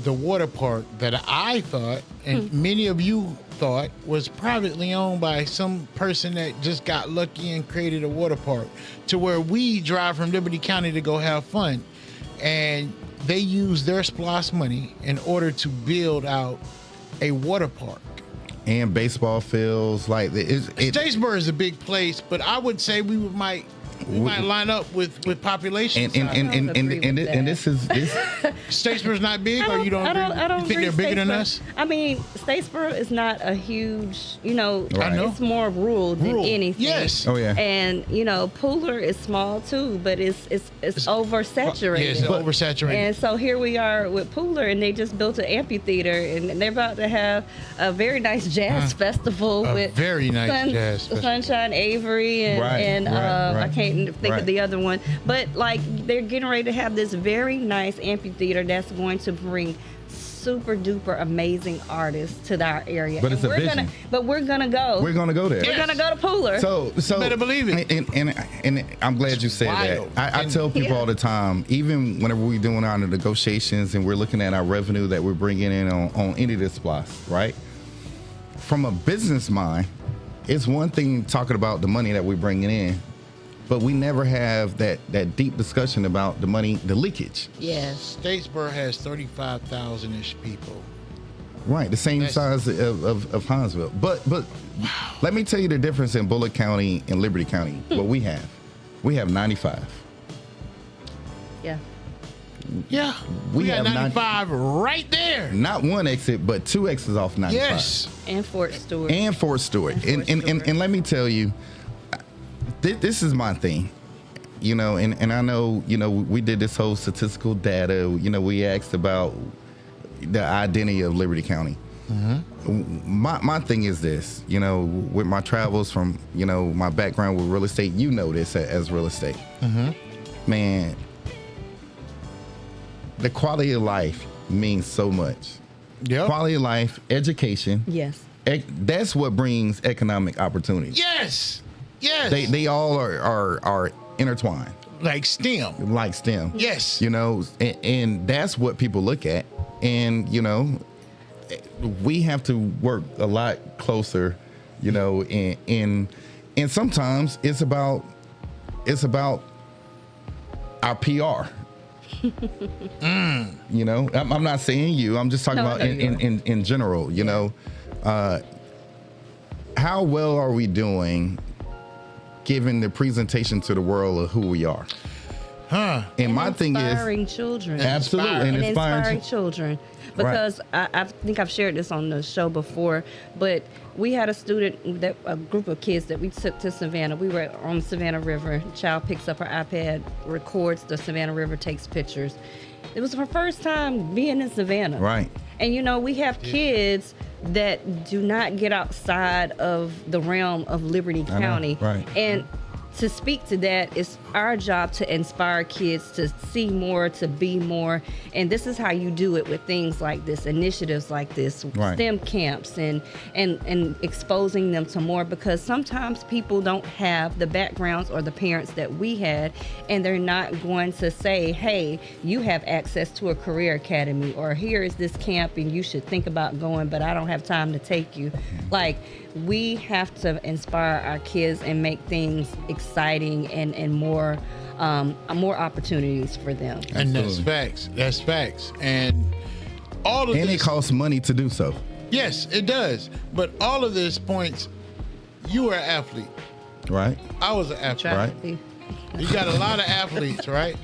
the water park that I thought, and many of you thought, was privately owned by some person that just got lucky and created a water park, to where we drive from Liberty County to go have fun. And they use their SPLOS money in order to build out a water park. And baseball fields, like Statesboro is a big place, but I would say we might line up with population. and size. and this is this. Statesboro's not big, or you don't? I don't you think they're agree bigger than Statesboro- us? I mean, Statesboro is not a huge, Right. I know. it's more rural than Rural. anything. Yes. Oh yeah. And Pooler is small too, but it's oversaturated. Yeah, it's oversaturated. And so here we are with Pooler, and they just built an amphitheater, and they're about to have a very nice jazz festival A with very nice jazz festival. Sunshine Avery and Right, right. I can't think Right. of the other one, but like they're getting ready to have this very nice amphitheater that's going to bring super duper amazing artists to our area. But it's a we're vision. We're gonna go. We're gonna go there. We're gonna go to Pooler. So better believe it. And I'm glad you said wild. that. I And- tell people Yeah. all the time, even whenever we're doing our negotiations and we're looking at our revenue that we're bringing in on any of this SPLOS, right? From a business mind, it's one thing talking about the money that we're bringing in, but we never have that deep discussion about the money, the leakage. Yes. Statesboro has 35,000-ish people. Right, the same That's- size of Huntsville. But let me tell you the difference in Bullitt County and Liberty County. What we have 95. Yeah. Yeah, We we got have 95 right there. Not one exit, but two exits off 95. Yes. And Fort Stewart. And Fort Stewart. And Fort Stewart. And let me tell you, this is my thing. And I know, we did this whole statistical data. We asked about the identity of Liberty County. My thing is this, with my travels from, my background with real estate, this as real estate. Man, the quality of life means so much. Yep. Quality of life, education. Yes. That's what brings economic opportunity. Yes. Yes. They all are intertwined, like STEM. like STEM. Yes. And that's what people look at. And we have to work a lot closer. And sometimes it's about our PR. I'm not saying you. I'm just talking No, about I know you in general. How well are we doing, giving the presentation to the world of who we are? Huh. And my thing is, inspiring children. absolutely, and And inspiring inspiring. children. Because I think I've shared this on the show before, but we had a group of kids that we took to Savannah. We were on the Savannah River. The child picks up her iPad, records the Savannah River, takes pictures. It was her first time being in Savannah. Right. And we have kids that do not get outside of the realm of Liberty I know, County. right. And to speak to that, it's our job to inspire kids to see more, to be more. And this is how you do it with things like this, initiatives like this, Right. STEM camps, and exposing them to more, because sometimes people don't have the backgrounds or the parents that we had, and they're not going to say, hey, you have access to a career academy, or here is this camp and you should think about going, but I don't have time to take you. Like, we have to inspire our kids and make things exciting and more opportunities for them. And that's facts. That's facts. And all of And this, it costs money to do so. yes, it does. But all of this points, you were an athlete. Right? I was an athlete. Try Right. to be- You got a lot of athletes, right?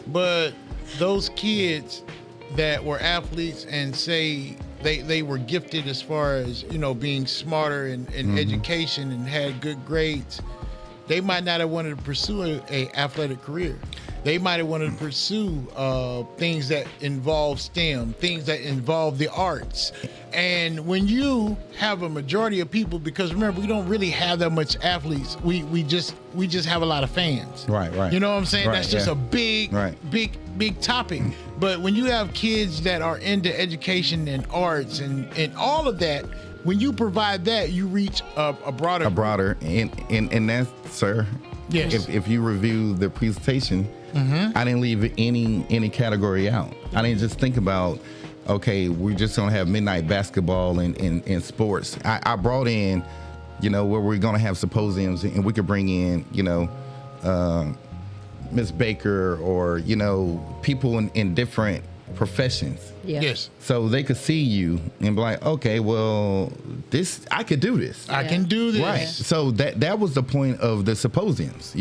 But those kids that were athletes and say they were gifted as far as, being smarter in education and had good grades, they might not have wanted to pursue a athletic career. They might have wanted to pursue things that involve STEM, things that involve the arts. And when you have a majority of people, because remember, we don't really have that much athletes. We just have a lot of fans. Right, right. You know what I'm saying? Right, That's just yeah. a big, Right. big topic. But when you have kids that are into education and arts and all of that, when you provide that, you reach a broader. And that's, sir. Yes. If you review the presentation, I didn't leave any category out. I didn't just think about, okay, we're just gonna have midnight basketball and sports. I brought in, where we're gonna have symposiums and we could bring in, Miss Baker or people in different professions. Yeah. Yes. So they could see you and be like, okay, well, I could do this. I can do this. Right. So that was the point of the symposiums,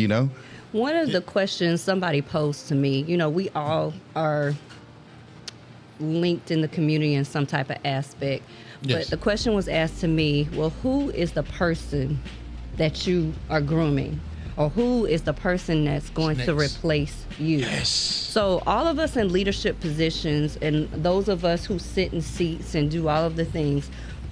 One of the questions somebody posed to me, we all are linked in the community in some type of aspect. Yes. But the question was asked to me, well, who is the person that you are grooming? Or who is the person that's going to Next. replace you? Yes. So all of us in leadership positions and those of us who sit in seats and do all of the things,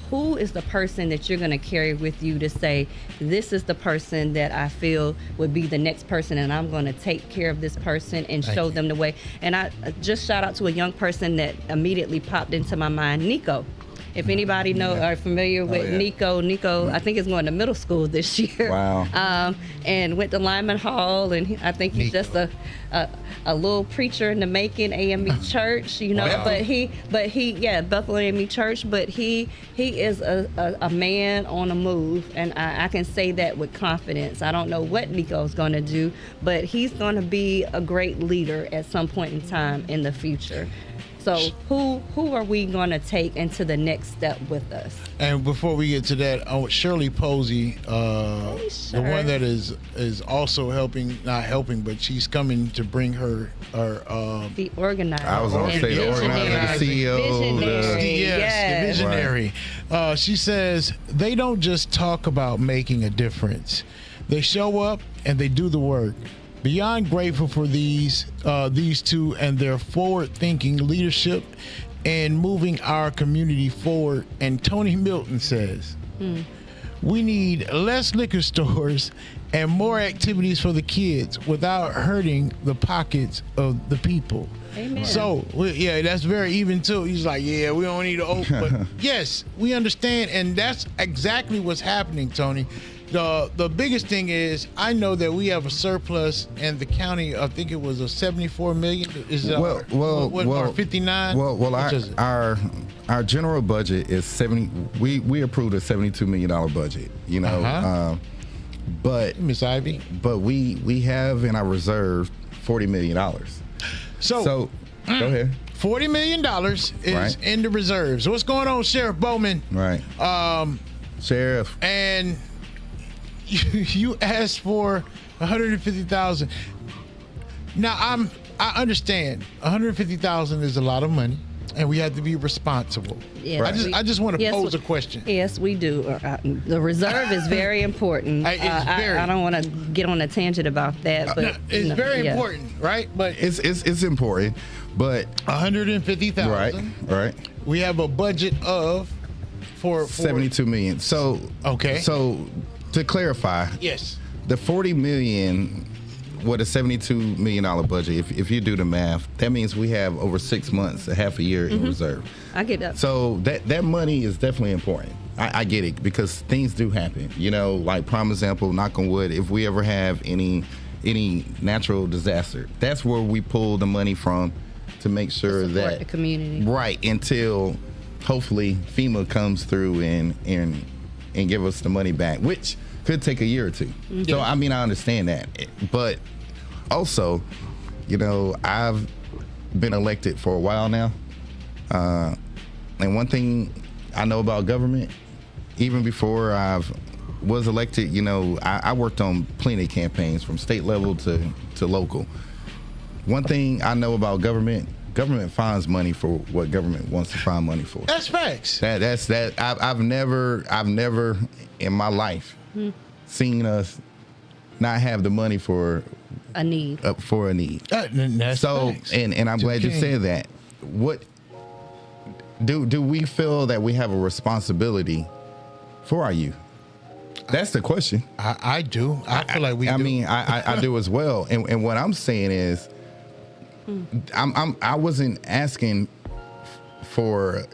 who is the person that you're going to carry with you to say, this is the person that I feel would be the next person and I'm going to take care of this person and Thank show you. them the way. And I just shout out to a young person that immediately popped into my mind, Nico. If anybody are familiar with yeah. Nico, I think is going to middle school this year. Wow. And went to Lyman Hall, and I think he's just a little preacher in the making, AME Church, Wow. But he, Bethel AME Church, but he is a man on the move, and I can say that with confidence. I don't know what Nico's going to do, but he's going to be a great leader at some point in time in the future. So who are we going to take into the next step with us? And before we get to that, Shirley Posey, the Shirley. one that is also not helping, but she's coming to bring her The organizer. I was gonna and say the visionary. organizer, the CEO, Visionary. the visionary. She says they don't just talk about making a difference; they show up and they do the work. Beyond grateful for these two and their forward-thinking leadership and moving our community forward. And Tony Milton says, we need less liquor stores and more activities for the kids without hurting the pockets of the people. Amen. So, that's very even too. He's like, we don't need to open. But yes, we understand. And that's exactly what's happening, Tony. The biggest thing is I know that we have a surplus in the county. I think it was a 74 million. Is it or 59? Well, our general budget is 70. We approved a $72 million budget. But Miss Ivy. But we have in our reserve $40 million. So go ahead. $40 million is Right. in the reserves. What's going on, Sheriff Bowman? Right. Sheriff. And you asked for 150,000. Now I understand 150,000 is a lot of money, and we have to be responsible. Yes, I just want to yes, pose a question. Yes, we do. The reserve is very important. It's very- I don't want to get on a tangent about that, but It's very yeah. important, right? But It's important, but 150,000. right. We have a budget of for 72 million. So Okay. So to clarify, Yes. the 40 million with a $72 million budget, if you do the math, that means we have over 6 months, a half a year in reserve. I get that. So that money is definitely important. I get it because things do happen. Like prime example, knock on wood, if we ever have any natural disaster, that's where we pull the money from to make sure Support that the community. Right, until hopefully FEMA comes through and and give us the money back, which could take a year or two. So I mean, I understand that, but also, you know, I've been elected for a while now, and one thing I know about government, even before was elected, you know, I worked on plenty of campaigns from state level to local. One thing I know about government finds money for what government wants to find money for. That's facts. That's I've never in my life seen us not have the money for A need. for a need. That's So facts. and I'm glad you King. said that. What do we feel that we have a responsibility for our youth? That's the question. I do. I feel like we I do. mean, I do as well. And what I'm saying is, I wasn't asking for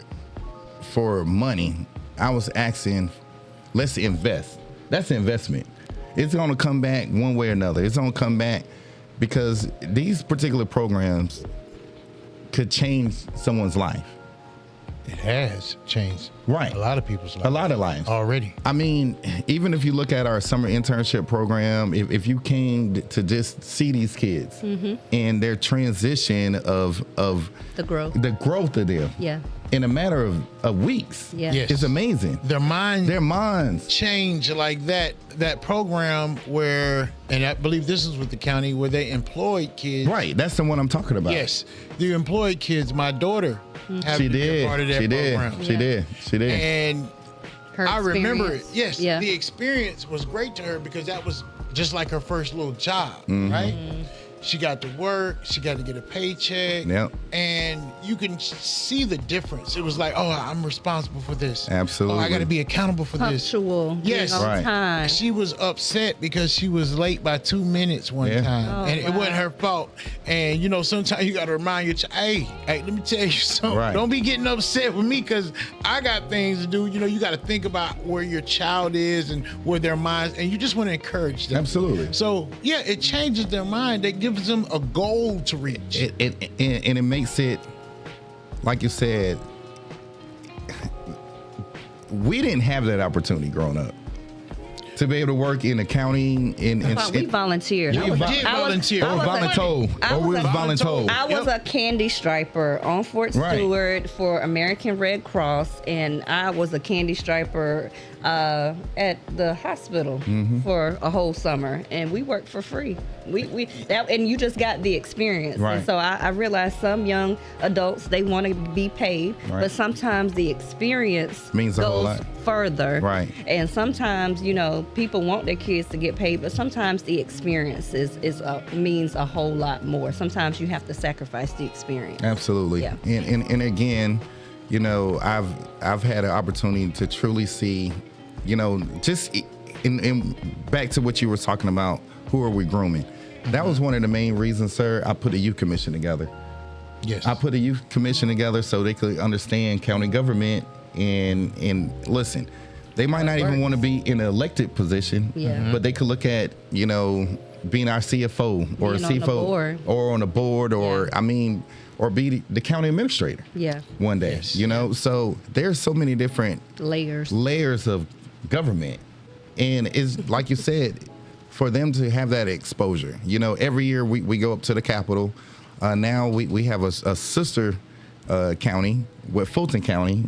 money. I was asking, let's invest. That's investment. It's going to come back one way or another. It's going to come back because these particular programs could change someone's life. It has changed. Right. A lot of people's lives. A lot of lives. Already. I mean, even if you look at our summer internship program, if you came to just see these kids and their transition of The growth. the growth of them Yeah. in a matter of weeks, Yeah. Yes. it's amazing. Their mind Their minds. change like that program where, and I believe this is with the county, where they employed kids. Right. That's the one I'm talking about. Yes. The employed kids, my daughter happened She to be a did. part of that She did. program. She Yeah. did. She did. And Her I remember it. experience. Yes, Yeah. the experience was great to her because that was just like her first little job, Mm-hmm. right? She got to work, she got to get a paycheck, Yep. and you can see the difference. It was like, oh, I'm responsible for this. Absolutely. Oh, I got to be accountable for this. Punctual. Yes. On Right. time. She was upset because she was late by 2 minutes one Yeah. time, Oh, and it wow. wasn't her fault. And you know, sometimes you got to remind your child, hey, let me tell you something. Right. Don't be getting upset with me because I got things to do. You know, you got to think about where your child is and where their minds, and you just want to encourage them. Absolutely. So yeah, it changes their mind. It gives them a goal to reach. And it makes it, like you said, we didn't have that opportunity growing up to be able to work in accounting. We volunteered. We I was- did I was- volunteer. I Or was a- voluntold. I Or we was was a- voluntold. I was Yep. a candy striper on Fort Right. Stewart for American Red Cross, and I was a candy striper at the hospital Mm-hmm. for a whole summer, and we worked for free. And you just got the experience. Right. And so I realized some young adults, they want to be paid, Right. but sometimes the experience Means a whole goes lot. further. Right. And sometimes, you know, people want their kids to get paid, but sometimes the experience means a whole lot more. Sometimes you have to sacrifice the experience. Absolutely. Yeah. And again, you know, I've had an opportunity to truly see, you know, just in back to what you were talking about, who are we grooming? That was one of the main reasons, sir, I put a youth commission together. Yes. I put a youth commission together so they could understand county government and listen. They might not even want to be in an elected position, Yeah. but they could look at, you know, being our CFO or Being a on the CFO board. or on a board or, Yeah. or be the county administrator Yeah. one day, Yes. you know? So there's so many different layers of government. And it's like you said, for them to have that exposure, you know, every year we go up to the Capitol. Now we have a sister county with Fulton County.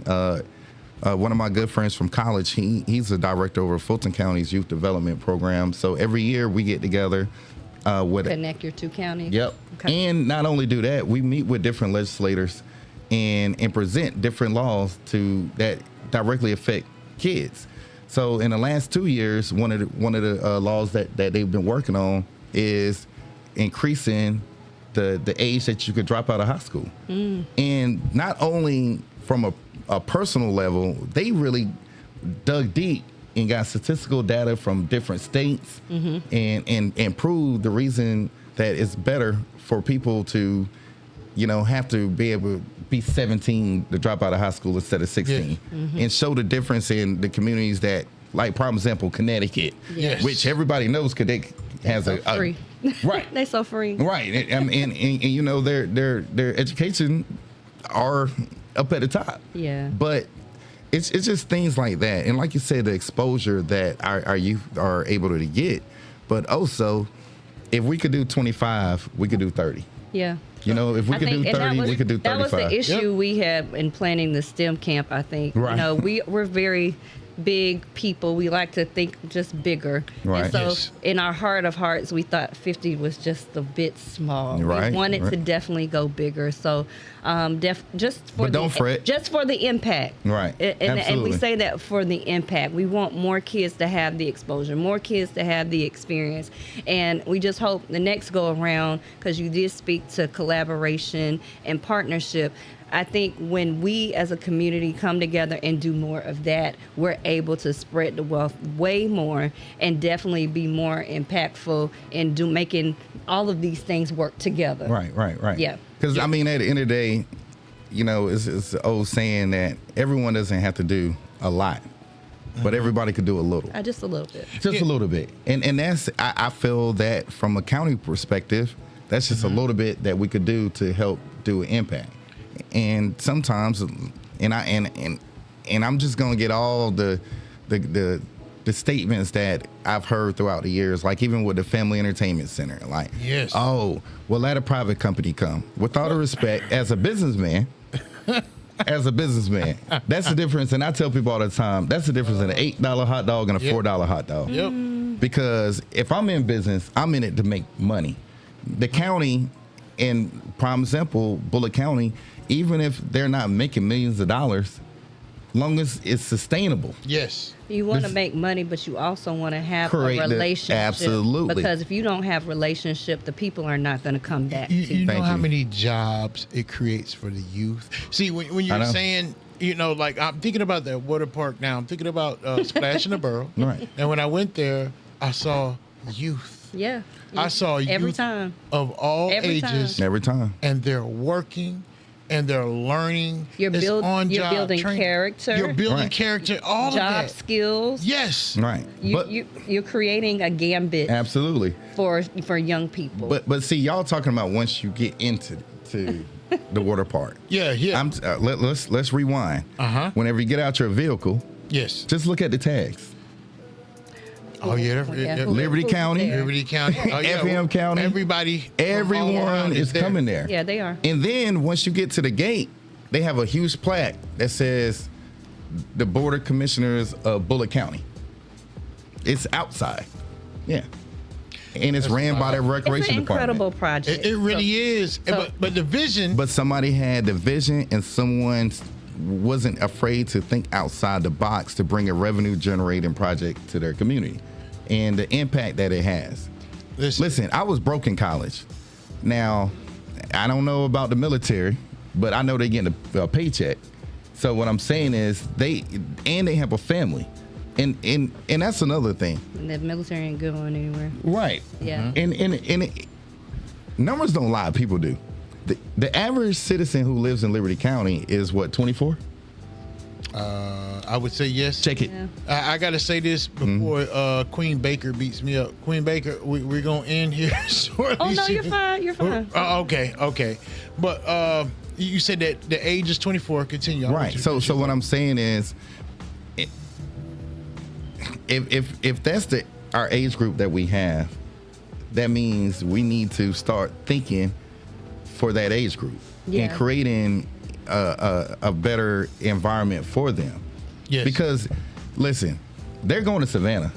One of my good friends from college, he's the director over Fulton County's youth development program. So every year we get together with Connect your two counties. Yep. Okay. And not only do that, we meet with different legislators and present different laws that directly affect kids. So in the last 2 years, one of the laws that they've been working on is increasing the age that you could drop out of high school. And not only from a personal level, they really dug deep and got statistical data from different states and proved the reason that it's better for people to, you know, have to be able to be 17 to drop out of high school instead of 16 and show the difference in the communities that, like, prime example, Connecticut, Yes. which everybody knows Connecticut has So free. right. They so free. Right, and you know their education are up at the top. Yeah. But it's just things like that. And like you said, the exposure that our youth are able to get. But also, if we could do 25, we could do 30. Yeah. You know, if we could do 30, we could do 35. That was the issue we had in planning the STEM camp, I think. Right. You know, we're very big people. We like to think just bigger. Right. And so Yes. in our heart of hearts, we thought 50 was just a bit small. Right, We wanted right. to definitely go bigger. So just for But don't fret. just for the impact. Right. And we Absolutely. say that for the impact. We want more kids to have the exposure, more kids to have the experience. And we just hope the next go around, because you did speak to collaboration and partnership, I think when we as a community come together and do more of that, we're able to spread the wealth way more and definitely be more impactful in making all of these things work together. Right. Yeah. Because, I mean, at the end of the day, you know, it's the old saying that everyone doesn't have to do a lot, but everybody could do a little. Just a little bit. Just a little bit. And that's, I feel that from a county perspective, that's just a little bit that we could do to help do an impact. And sometimes, and I'm just gonna get all the statements that I've heard throughout the years, like even with the Family Entertainment Center, like, Yes. oh, well, let a private company come. With all the respect, as a businessman, that's the difference. And I tell people all the time, that's the difference in an $8 hot dog and a Yep. $4 hot dog. Yep. Because if I'm in business, I'm in it to make money. The county, in prime example, Bullitt County, even if they're not making millions of dollars, long as it's sustainable. Yes. You want to This- make money, but you also want to have Create a the- relationship. absolutely. Because if you don't have relationship, the people are not going to come back You, to you you. know Thank how you. many jobs it creates for the youth? See, when I you're know. saying, you know, like I'm thinking about that water park now. I'm thinking about Splash in the Borough. Right. And when I went there, I saw youth. Yeah. I saw youth every time. of all Every time. ages, Every time. and they're working and they're learning. You're It's on-job building training. character. You're building Right. character. All Job of that. skills. Yes. Right. But You're creating a gambit absolutely. for young people. But see, y'all talking about once you get into the water park. Yeah. Yeah. Let's rewind. Uh-huh. Whenever you get out your vehicle, yes. just look at the tags. Oh yeah. Liberty Who's County. there? Liberty County. Oh, yeah. Effingham County. Everybody. from all Everyone around is there. coming there. Yeah, they are. And then once you get to the gate, they have a huge plaque that says the Board of Commissioners of Bullitt County. It's outside. Yeah. And it's ran by the It's recreation an department. incredible project. It really is. so- But the vision. But somebody had the vision and someone wasn't afraid to think outside the box to bring a revenue generating project to their community and the impact that it has. Listen, I was broke in college. Now, I don't know about the military, but I know they're getting a paycheck. So what I'm saying is they have a family. And that's another thing. The military ain't going anywhere. Right. Yeah. And numbers don't lie, people do. The average citizen who lives in Liberty County is what, 24? I would say yes. Check it. Yeah. I got to say this before Queen Baker beats me up. Queen Baker, we're going to end here shortly. Oh, no, you're fine. You're fine. Okay. But you said that the age is 24. Continue. Right. So what I'm saying is, if that's our age group that we have, that means we need to start thinking for that age group Yeah. and creating a better environment for them. Yes. Because, listen, they're going to Savannah,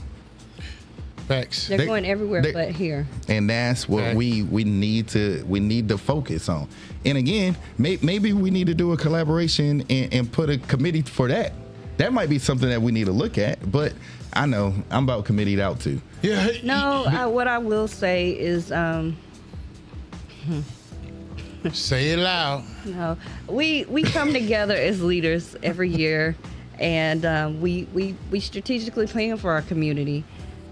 Facts. They're going everywhere they- but here. and that's what Right. we need to focus on. And again, maybe we need to do a collaboration and put a committee for that. That might be something that we need to look at. But I know I'm about committed out too. Yeah. No, what I will say is, Say it loud. no, we come together as leaders every year, and we strategically plan for our community,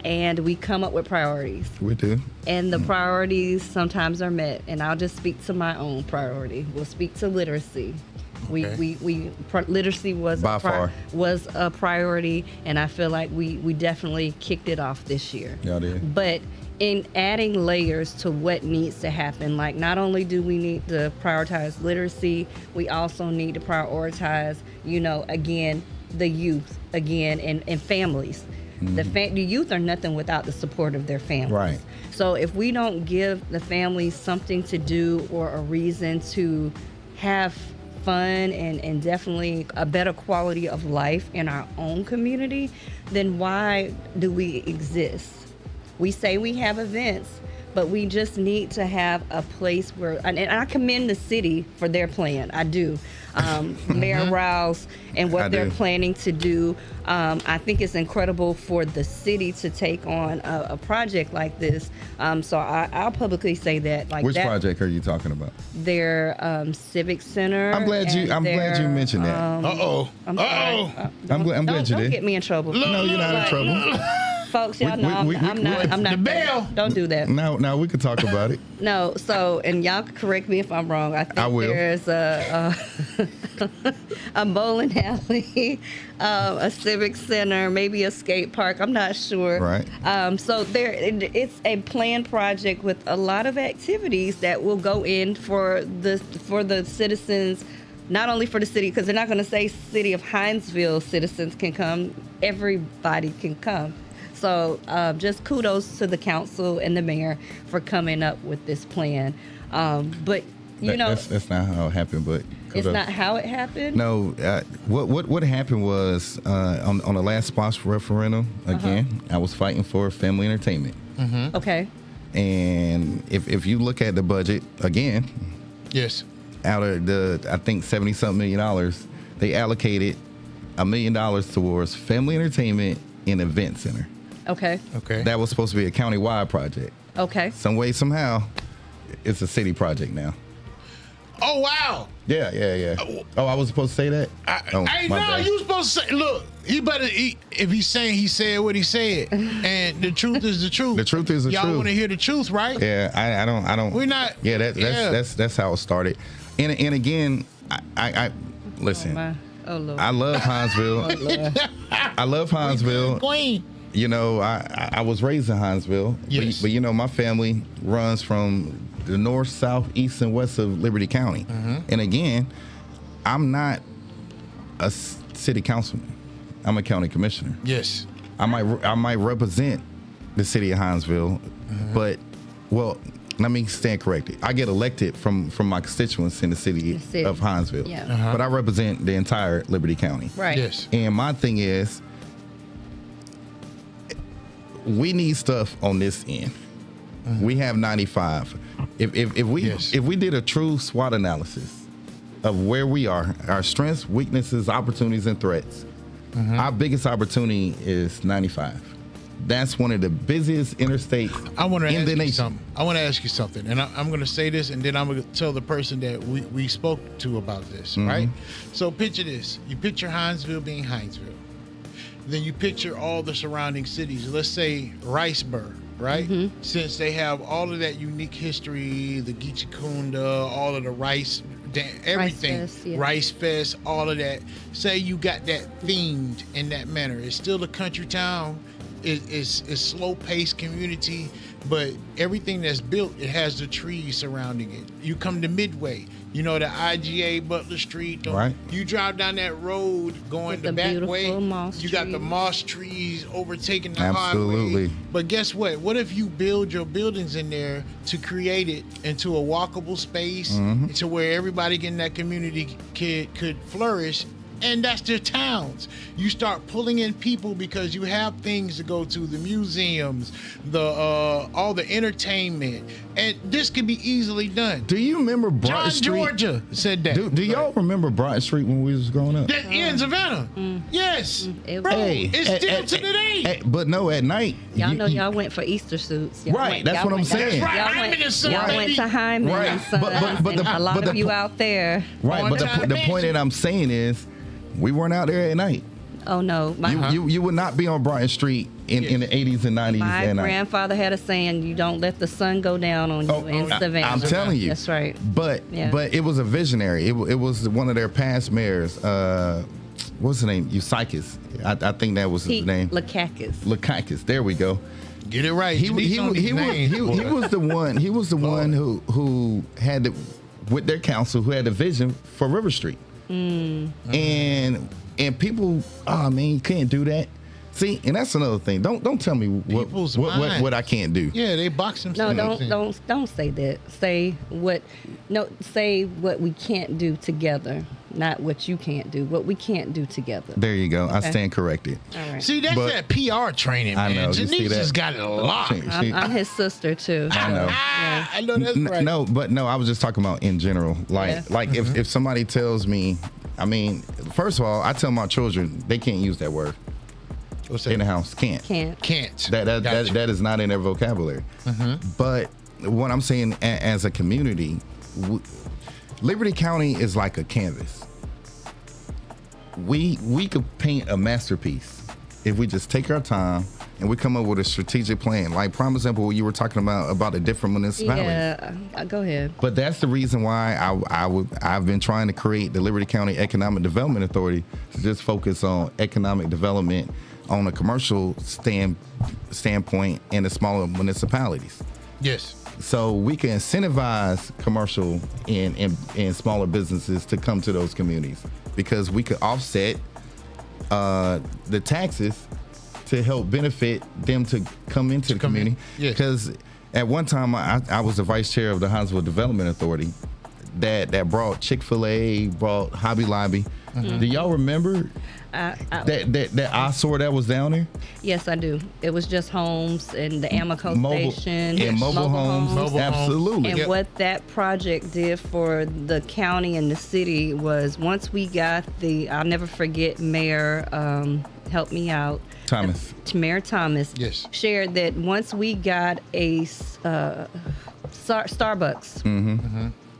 and we come up with priorities. We do. And the priorities sometimes are met. And I'll just speak to my own priority. We'll speak to literacy. Okay. Literacy was By far. was a priority, and I feel like we definitely kicked it off this year. Y'all did. But in adding layers to what needs to happen, like not only do we need to prioritize literacy, we also need to prioritize, again, the youth again and families. The youth are nothing without the support of their families. Right. So if we don't give the families something to do or a reason to have fun and definitely a better quality of life in our own community, then why do we exist? We say we have events, but we just need to have a place where, and I commend the city for their plan. I do. Mayor Rouse and what they're planning to do. I think it's incredible for the city to take on a project like this. So I'll publicly say that. Which project are you talking about? Their civic center. I'm glad you mentioned that. I'm glad you did. Don't get me in trouble. No, you're not in trouble. Folks, y'all know I'm not. The bell. Don't do that. Now we could talk about it. No, so, and y'all can correct me if I'm wrong. I think there's a bowling alley, a civic center, maybe a skate park. I'm not sure. Right. So it's a planned project with a lot of activities that will go in for the citizens. Not only for the city, because they're not going to say city of Hinesville citizens can come. Everybody can come. So just kudos to the council and the mayor for coming up with this plan. But that's not how it happened. But it's not how it happened. No, what happened was on the last SPOS referendum. Again, I was fighting for family entertainment. Mm-hmm. Okay. And if you look at the budget again, yes, out of the I think $70-something million, they allocated $1 million towards family entertainment and event center. Okay. That was supposed to be a county-wide project. Okay. Some way, somehow, it's a city project now. Oh, wow. Yeah. Oh, I was supposed to say that? You supposed to say, look, if he's saying he said what he said, and the truth is the truth. The truth is the truth. Y'all want to hear the truth, right? Yeah, I don't. We're not. Yeah, that's how it started. And again, I listen. Oh, Lord. I love Hinesville. I love Hinesville. Queen. You know, I was raised in Hinesville. Yes. But you know, my family runs from the north, south, east, and west of Liberty County. Mm-hmm. And again, I'm not a city councilman. I'm a county commissioner. Yes. I might represent the city of Hinesville, but let me stand corrected. I get elected from my constituents in the city of Hinesville. Yeah. But I represent the entire Liberty County. Right. Yes. And my thing is, we need stuff on this end. We have 95. If we did a true SWOT analysis of where we are, our strengths, weaknesses, opportunities, and threats, our biggest opportunity is 95. That's one of the busiest interstates in the nation. I want to ask you something, and I'm going to say this, and then I'm going to tell the person that we spoke to about this, right? So picture this. You picture Hinesville being Hinesville. Then you picture all the surrounding cities. Let's say Riceburg, right? Mm-hmm. Since they have all of that unique history, the Gitchikunda, all of the rice, everything, Rice Fest, all of that. Say you got that themed in that manner. It's still a country town. It's slow-paced community, but everything that's built, it has the trees surrounding it. You come to Midway, you know, the IGA, Butler Street. Right. You drive down that road going the back way, you got the moss trees overtaking the highway. But guess what? What if you build your buildings in there to create it into a walkable space to where everybody in that community could flourish? And that's their towns. You start pulling in people because you have things to go to, the museums, all the entertainment, and this can be easily done. Do you remember Broughton John Street? Georgia said that. Do y'all remember Broughton Street when we was growing up? That in Savannah. Yes. Bro, it's still to the day. But no, at night. Y'all know y'all went for Easter suits. That's what I'm saying. That's right. Y'all went to Hyman and Sons. But a lot of you out there. Right, but the point that I'm saying is, we weren't out there at night. Oh no, you would not be on Broughton Street in the 80s and 90s. My grandfather had a saying: "You don't let the sun go down on you in Savannah." I'm telling you, that's right. But it was a visionary. It was one of their past mayors. What's his name? Eucychus. I think that was his name. Lakakis. There we go. Get it right. He was the one. He was the one who had with their council who had the vision for River Street. And And people, oh man, you can't do that. See, and that's another thing. Don't tell me what I can't do. Yeah, they box themselves. No, don't say that. Say what we can't do together, not what you can't do. What we can't do together. There you go. I stand corrected. All right. See, that's that PR training, man. I know. Janice has got it a lot. I'm his sister too. I know. I know that's right. No, I was just talking about in general. Like if somebody tells me, I mean, first of all, I tell my children they can't use that word. What's that? In the house. Can't. That is not in their vocabulary. But what I'm saying as a community, Liberty County is like a canvas. We could paint a masterpiece if we just take our time and we come up with a strategic plan. Like, prime example, what you were talking about the different municipalities. Yeah, go ahead. But that's the reason why I've been trying to create the Liberty County Economic Development Authority to just focus on economic development on a commercial standpoint in the smaller municipalities. Yes. So we can incentivize commercial and smaller businesses to come to those communities because we could offset the taxes to help benefit them to come into the community. Because at one time I was the vice chair of the Huntsville Development Authority that brought Chick-fil-A, brought Hobby Lobby. Do y'all remember that eyesore that was down there? Yes, I do. It was just homes and the Amico station. And mobile homes. Absolutely. And what that project did for the county and the city was once we got I'll never forget Mayor, help me out. Mayor Thomas shared that once we got a Starbucks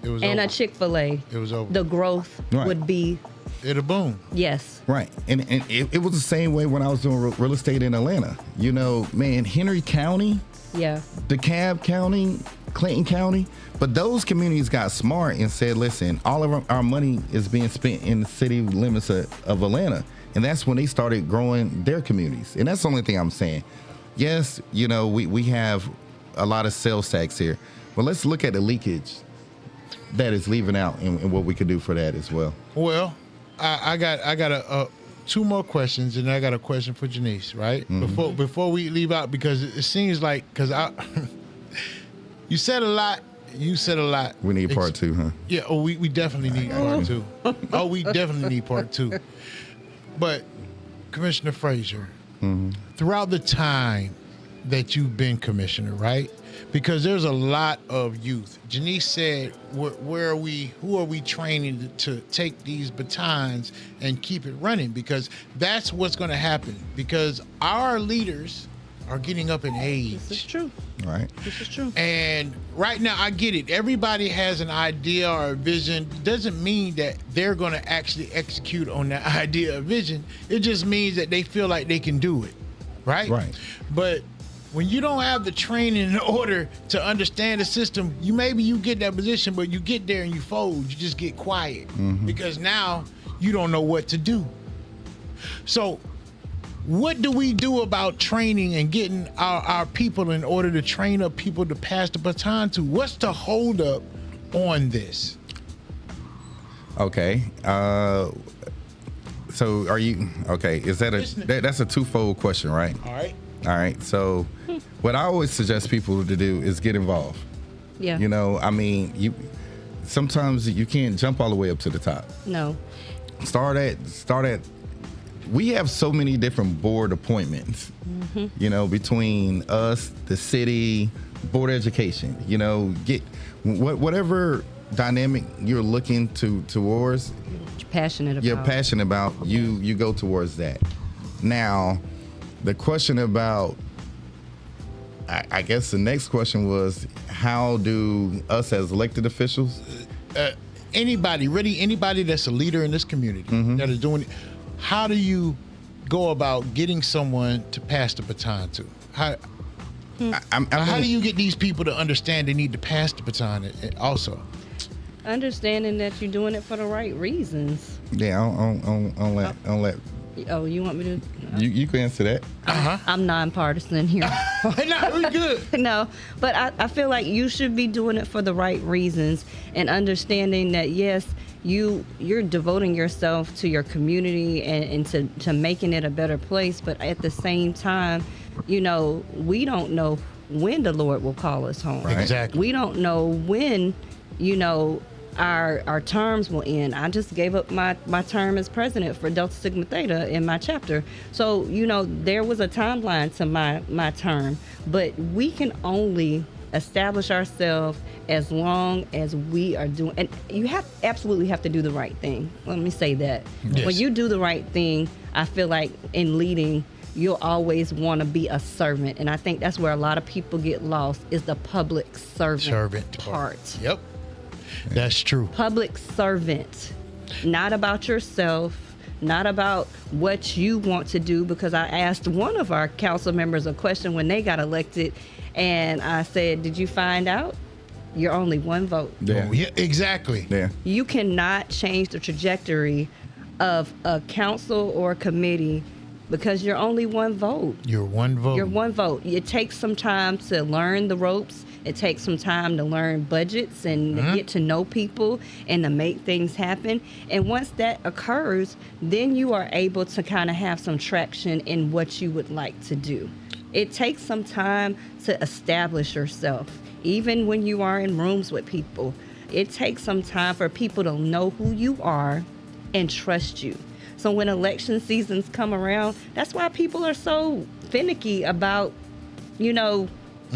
It was and over. a Chick-fil-A, It was over. the growth would be... It'll boom. Yes. Right. And it was the same way when I was doing real estate in Atlanta. You know, man, Henry County, DeKalb County, Clinton County, but those communities got smart and said, listen, all of our money is being spent in the city limits of Atlanta. And that's when they started growing their communities. And that's the only thing I'm saying. Yes, you know, we have a lot of sales tax here, but let's look at the leakage that is leaving out and what we could do for that as well. Well, I got two more questions, and I got a question for Janice, right? Before we leave out, because it seems like, you said a lot. We need part two, huh? Yeah. Oh, we definitely need part two. We definitely need part two. But Commissioner Frazier, throughout the time that you've been commissioner, right? Because there's a lot of youth. Janice said, who are we training to take these batons and keep it running? Because that's what's going to happen. Because our leaders are getting up in age. This is true. Right. This is true. And right now, I get it. Everybody has an idea or a vision. Doesn't mean that they're going to actually execute on that idea or vision. It just means that they feel like they can do it. Right? Right. But when you don't have the training in order to understand the system, you get that position, but you get there and you fold. You just get quiet because now you don't know what to do. So what do we do about training and getting our people in order to train up people to pass the baton to? What's the hold up on this? Okay. So are you, okay, is that's a twofold question, right? All right. So what I always suggest people to do is get involved. Yeah. You know, I mean, sometimes you can't jump all the way up to the top. No. Start at, we have so many different board appointments, you know, between us, the city, board of education, you know, get whatever dynamic you're looking towards. You're passionate about, you go towards that. Now, the question about, I guess the next question was, how do us as elected officials? Anybody that's a leader in this community that is doing it, how do you go about getting someone to pass the baton to? How do you get these people to understand they need to pass the baton also? Understanding that you're doing it for the right reasons. Yeah, I'll let Oh, you want me to? You can answer that. I'm nonpartisan here. No, we good. No, but I feel like you should be doing it for the right reasons and understanding that yes, you're devoting yourself to your community and to making it a better place. But at the same time, we don't know when the Lord will call us home. Right. Exactly. We don't know when, our terms will end. I just gave up my term as president for Delta Sigma Theta in my chapter. So, there was a timeline to my term, but we can only establish ourselves as long as we are doing, and you absolutely have to do the right thing. Let me say that. Yes. When you do the right thing, I feel like in leading, you'll always want to be a servant. And I think that's where a lot of people get lost, is the public servant part. Yep. That's true. Public servant, not about yourself, not about what you want to do. Because I asked one of our council members a question when they got elected, and I said, did you find out you're only one vote? Yeah. Oh, yeah, exactly. Yeah. You cannot change the trajectory of a council or a committee because you're only one vote. You're one vote. You're one vote. It takes some time to learn the ropes. It takes some time to learn budgets and to get to know people and to make things happen. And once that occurs, then you are able to kind of have some traction in what you would like to do. It takes some time to establish yourself. Even when you are in rooms with people, it takes some time for people to know who you are and trust you. So when election seasons come around, that's why people are so finicky about,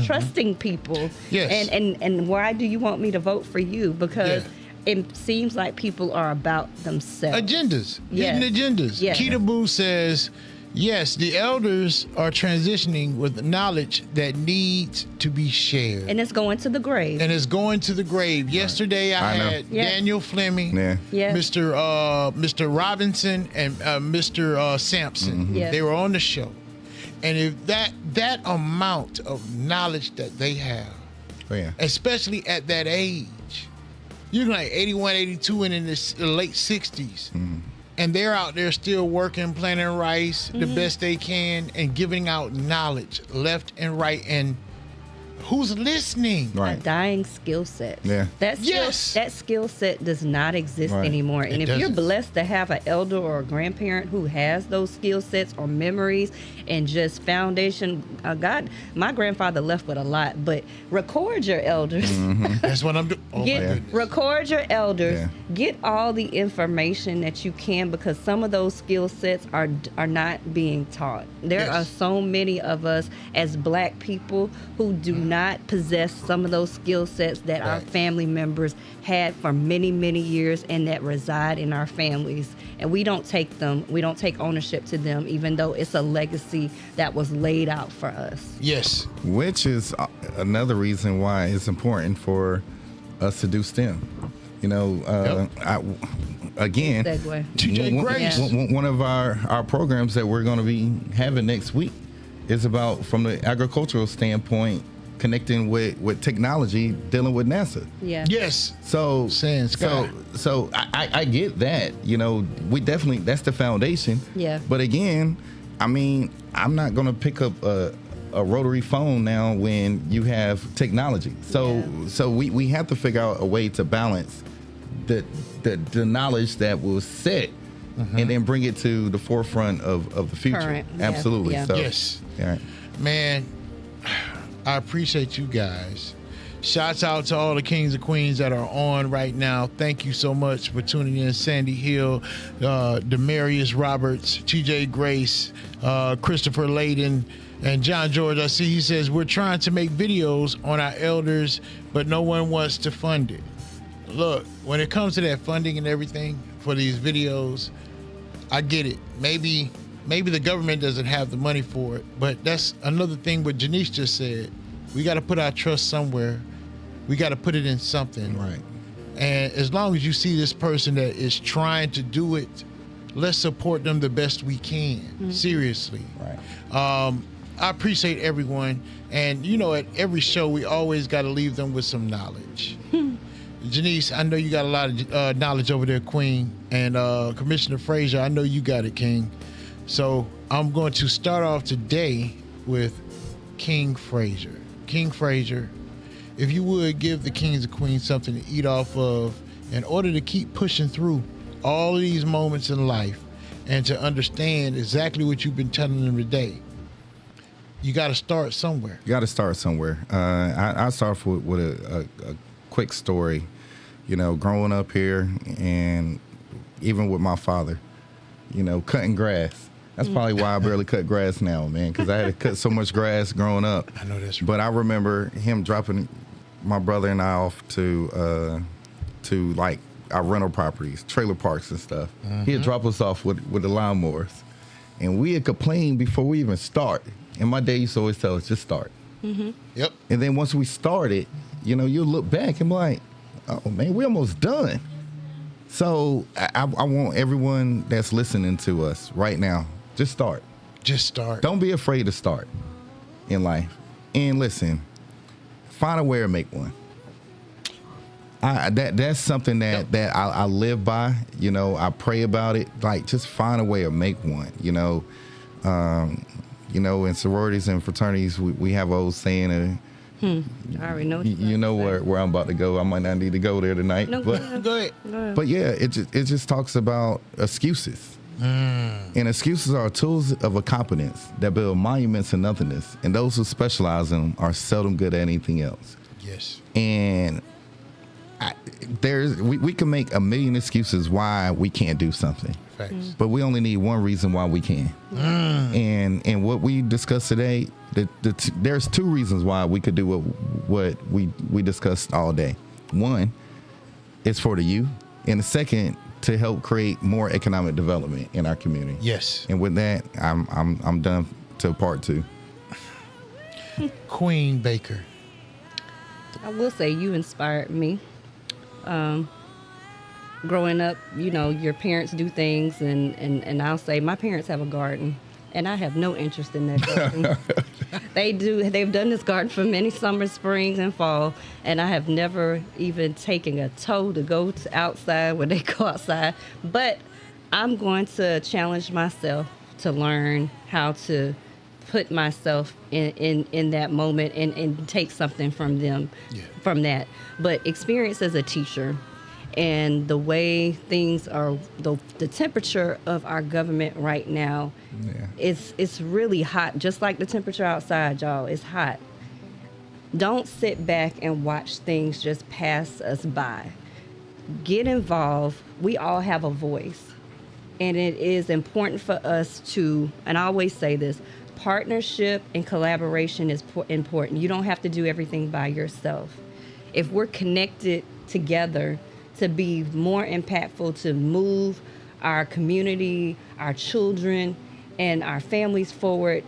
trusting people. Yes. And why do you want me to vote for you? Because Yeah. it seems like people are about themselves. Agendas. Yes. Hidden agendas. Yes. Keita Boo says, yes, the elders are transitioning with knowledge that needs to be shared. And it's going to the grave. And it's going to the grave. Yesterday, I I know. had Yes. Daniel Fleming, Yeah. Yes. Mr. Robinson, and Mr. Sampson. Yes. They were on the show. And if that amount of knowledge that they have, Oh, yeah. especially at that age, you're like 81, 82, and in the late 60s. And they're out there still working, planting rice the best they can, and giving out knowledge left and right. And who's listening? A Right. dying skill set. Yeah. That Yes. skill set does not exist Right. anymore. And It if you're doesn't. blessed to have an elder or a grandparent who has those skill sets or memories and just foundation, God, my grandfather left with a lot, but record your elders. That's what I'm doing. Oh, my goodness. Record your elders. Yeah. Get all the information that you can, because some of those skill sets are not being taught. There Yes. are so many of us as Black people who do not possess some of those skill sets that our Right. family members had for many, many years and that reside in our families. And we don't take ownership to them, even though it's a legacy that was laid out for us. Yes. Which is another reason why it's important for us to do STEM. Again, Segue. TJ Grace. one of our programs that we're going to be having next week is about, from the agricultural standpoint, connecting with technology, dealing with NASA. Yeah. Yes. So Saying sky. so I get that. We definitely, that's the foundation. Yeah. But again, I mean, I'm not gonna pick up a rotary phone now when you have technology. So we have to figure out a way to balance the knowledge that was set and then bring it to the forefront of the future. Current. Yeah. Absolutely. Yeah. So Yes. yeah. Man, I appreciate you guys. Shouts out to all the kings and queens that are on right now. Thank you so much for tuning in. Sandy Hill, Demarius Roberts, TJ Grace, Christopher Layden, and John George. I see he says, we're trying to make videos on our elders, but no one wants to fund it. Look, when it comes to that funding and everything for these videos, I get it. Maybe the government doesn't have the money for it, but that's another thing what Janice just said. We got to put our trust somewhere. We got to put it in something. Right. And as long as you see this person that is trying to do it, let's support them the best we can. Seriously. Right. I appreciate everyone. And, at every show, we always got to leave them with some knowledge. Janice, I know you got a lot of knowledge over there, Queen. And Commissioner Frazier, I know you got it, King. So I'm going to start off today with King Fraser. King Fraser, if you would give the kings and queens something to eat off of in order to keep pushing through all of these moments in life and to understand exactly what you've been telling them today. You got to start somewhere. You got to start somewhere. I'll start off with a quick story. You know, growing up here and even with my father, you know, cutting grass. That's probably why I barely cut grass now, man, because I had to cut so much grass growing up. I know that's right. But I remember him dropping my brother and I off to like our rental properties, trailer parks and stuff. He'd drop us off with the lawnmowers. And we had complained before we even start. And my dad used to always tell us, just start. Yep. And then once we started, you know, you look back and be like, oh, man, we're almost done. So I want everyone that's listening to us right now, just start. Just start. Don't be afraid to start in life. And listen, find a way to make one. That's something that I live by. You know, I pray about it. Like, just find a way to make one. You know, in sororities and fraternities, we have an old saying. I already know. You know where I'm about to go. I might not need to go there tonight. No, but Go ahead. But yeah, it just talks about excuses. And excuses are tools of incompetence that build monuments in nothingness. And those who specialize in them are seldom good at anything else. Yes. And we can make a million excuses why we can't do something. Facts. But we only need one reason why we can. And what we discussed today, there's two reasons why we could do what we discussed all day. One is for the youth, and the second to help create more economic development in our community. Yes. And with that, I'm done to part two. Queen Baker. I will say you inspired me. Growing up, you know, your parents do things, and I'll say my parents have a garden, and I have no interest in that garden. They've done this garden for many summers, springs, and fall, and I have never even taken a toe to go outside when they go outside. But I'm going to challenge myself to learn how to put myself in that moment and take something from them, from that. But experience as a teacher and the way things are, the temperature of our government right now, it's really hot, just like the temperature outside, y'all. It's hot. Don't sit back and watch things just pass us by. Get involved. We all have a voice. And it is important for us to, and I always say this, partnership and collaboration is important. You don't have to do everything by yourself. If we're connected together to be more impactful, to move our community, our children, and our families forward,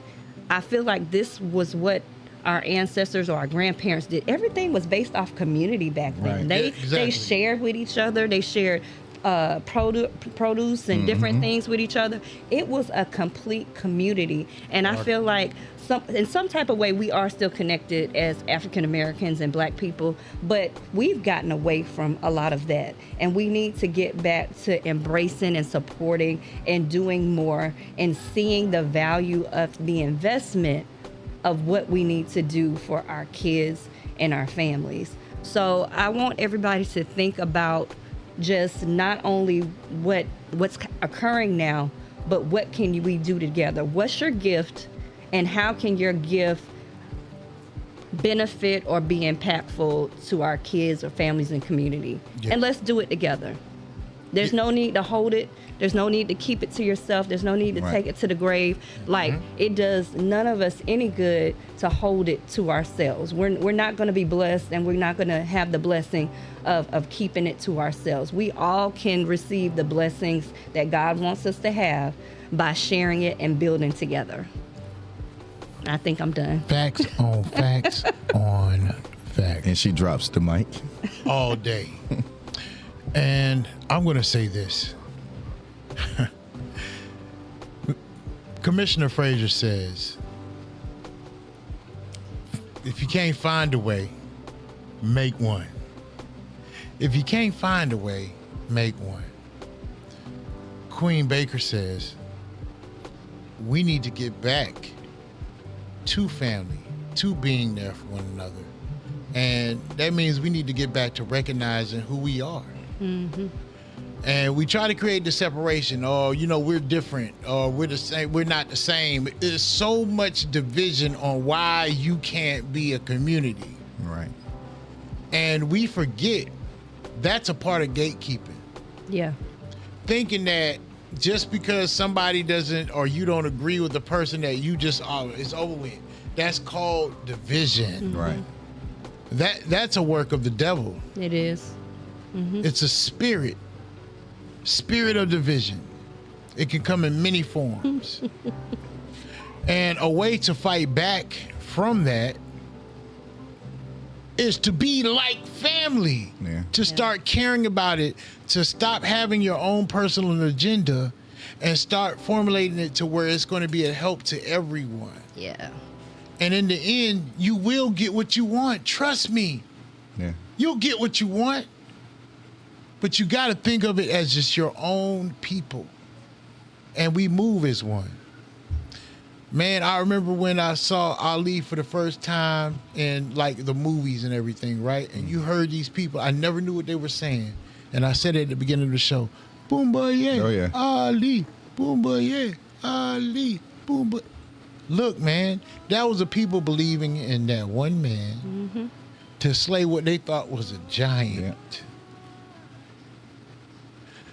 I feel like this was what our ancestors or our grandparents did. Everything was based off community back then. Right. They shared with each other. They shared produce and different things with each other. It was a complete community, and I feel like in some type of way we are still connected as African Americans and Black people, but we've gotten away from a lot of that, and we need to get back to embracing and supporting and doing more and seeing the value of the investment of what we need to do for our kids and our families. So I want everybody to think about just not only what's occurring now, but what can we do together? What's your gift, and how can your gift benefit or be impactful to our kids or families and community? And let's do it together. There's no need to hold it. There's no need to keep it to yourself. There's no need to take it to the grave. Like, it does none of us any good to hold it to ourselves. We're not going to be blessed, and we're not going to have the blessing of keeping it to ourselves. We all can receive the blessings that God wants us to have by sharing it and building together. I think I'm done. Facts on facts on facts. And she drops the mic. All day. And I'm going to say this. Commissioner Fraser says, if you can't find a way, make one. If you can't find a way, make one. Queen Baker says, we need to get back to family, to being there for one another. And that means we need to get back to recognizing who we are. Mm-hmm. And we try to create the separation, or, we're different, or we're the same, we're not the same. There's so much division on why you can't be a community. Right. And we forget that's a part of gatekeeping. Yeah. Thinking that just because somebody doesn't, or you don't agree with the person that you just it's over with, that's called division. Mm-hmm. Right. That's a work of the devil. It is. Mm-hmm. It's a spirit of division. It can come in many forms. And a way to fight back from that is to be like family. Yeah. To start caring about it, to stop having your own personal agenda and start formulating it to where it's going to be a help to everyone. Yeah. And in the end, you will get what you want. Trust me. Yeah. You'll get what you want. But you got to think of it as just your own people. And we move as one. Man, I remember when I saw Ali for the first time in like the movies and everything, right? And you heard these people. I never knew what they were saying. And I said it at the beginning of the show. Boom, boy, yeah. Oh, yeah. Ali. Boom, boy, yeah. Ali. Boom, boy. Look, man, that was the people believing in that one man to slay what they thought was a giant. Yeah.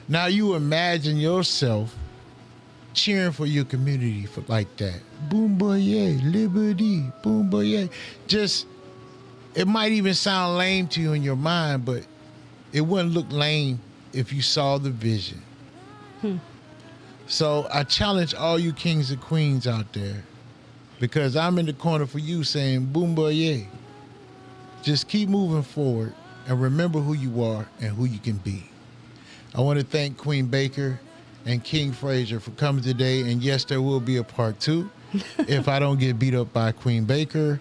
Now you imagine yourself cheering for your community like that. Boom, boy, yeah, liberty, boom, boy, yeah. Just, it might even sound lame to you in your mind, but it wouldn't look lame if you saw the vision. So I challenge all you kings and queens out there, because I'm in the corner for you saying, boom, boy, yeah. Just keep moving forward and remember who you are and who you can be. I want to thank Queen Baker and King Frazier for coming today. And yes, there will be a part 2 if I don't get beat up by Queen Baker.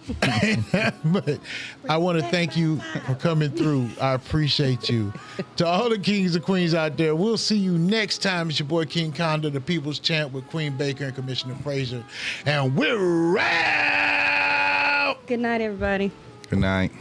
But I want to thank you for coming through. I appreciate you. To all the kings and queens out there, we'll see you next time. It's your boy King Conda, the People's Champ, with Queen Baker and Commissioner Frazier. And we're out. Good night, everybody. Good night.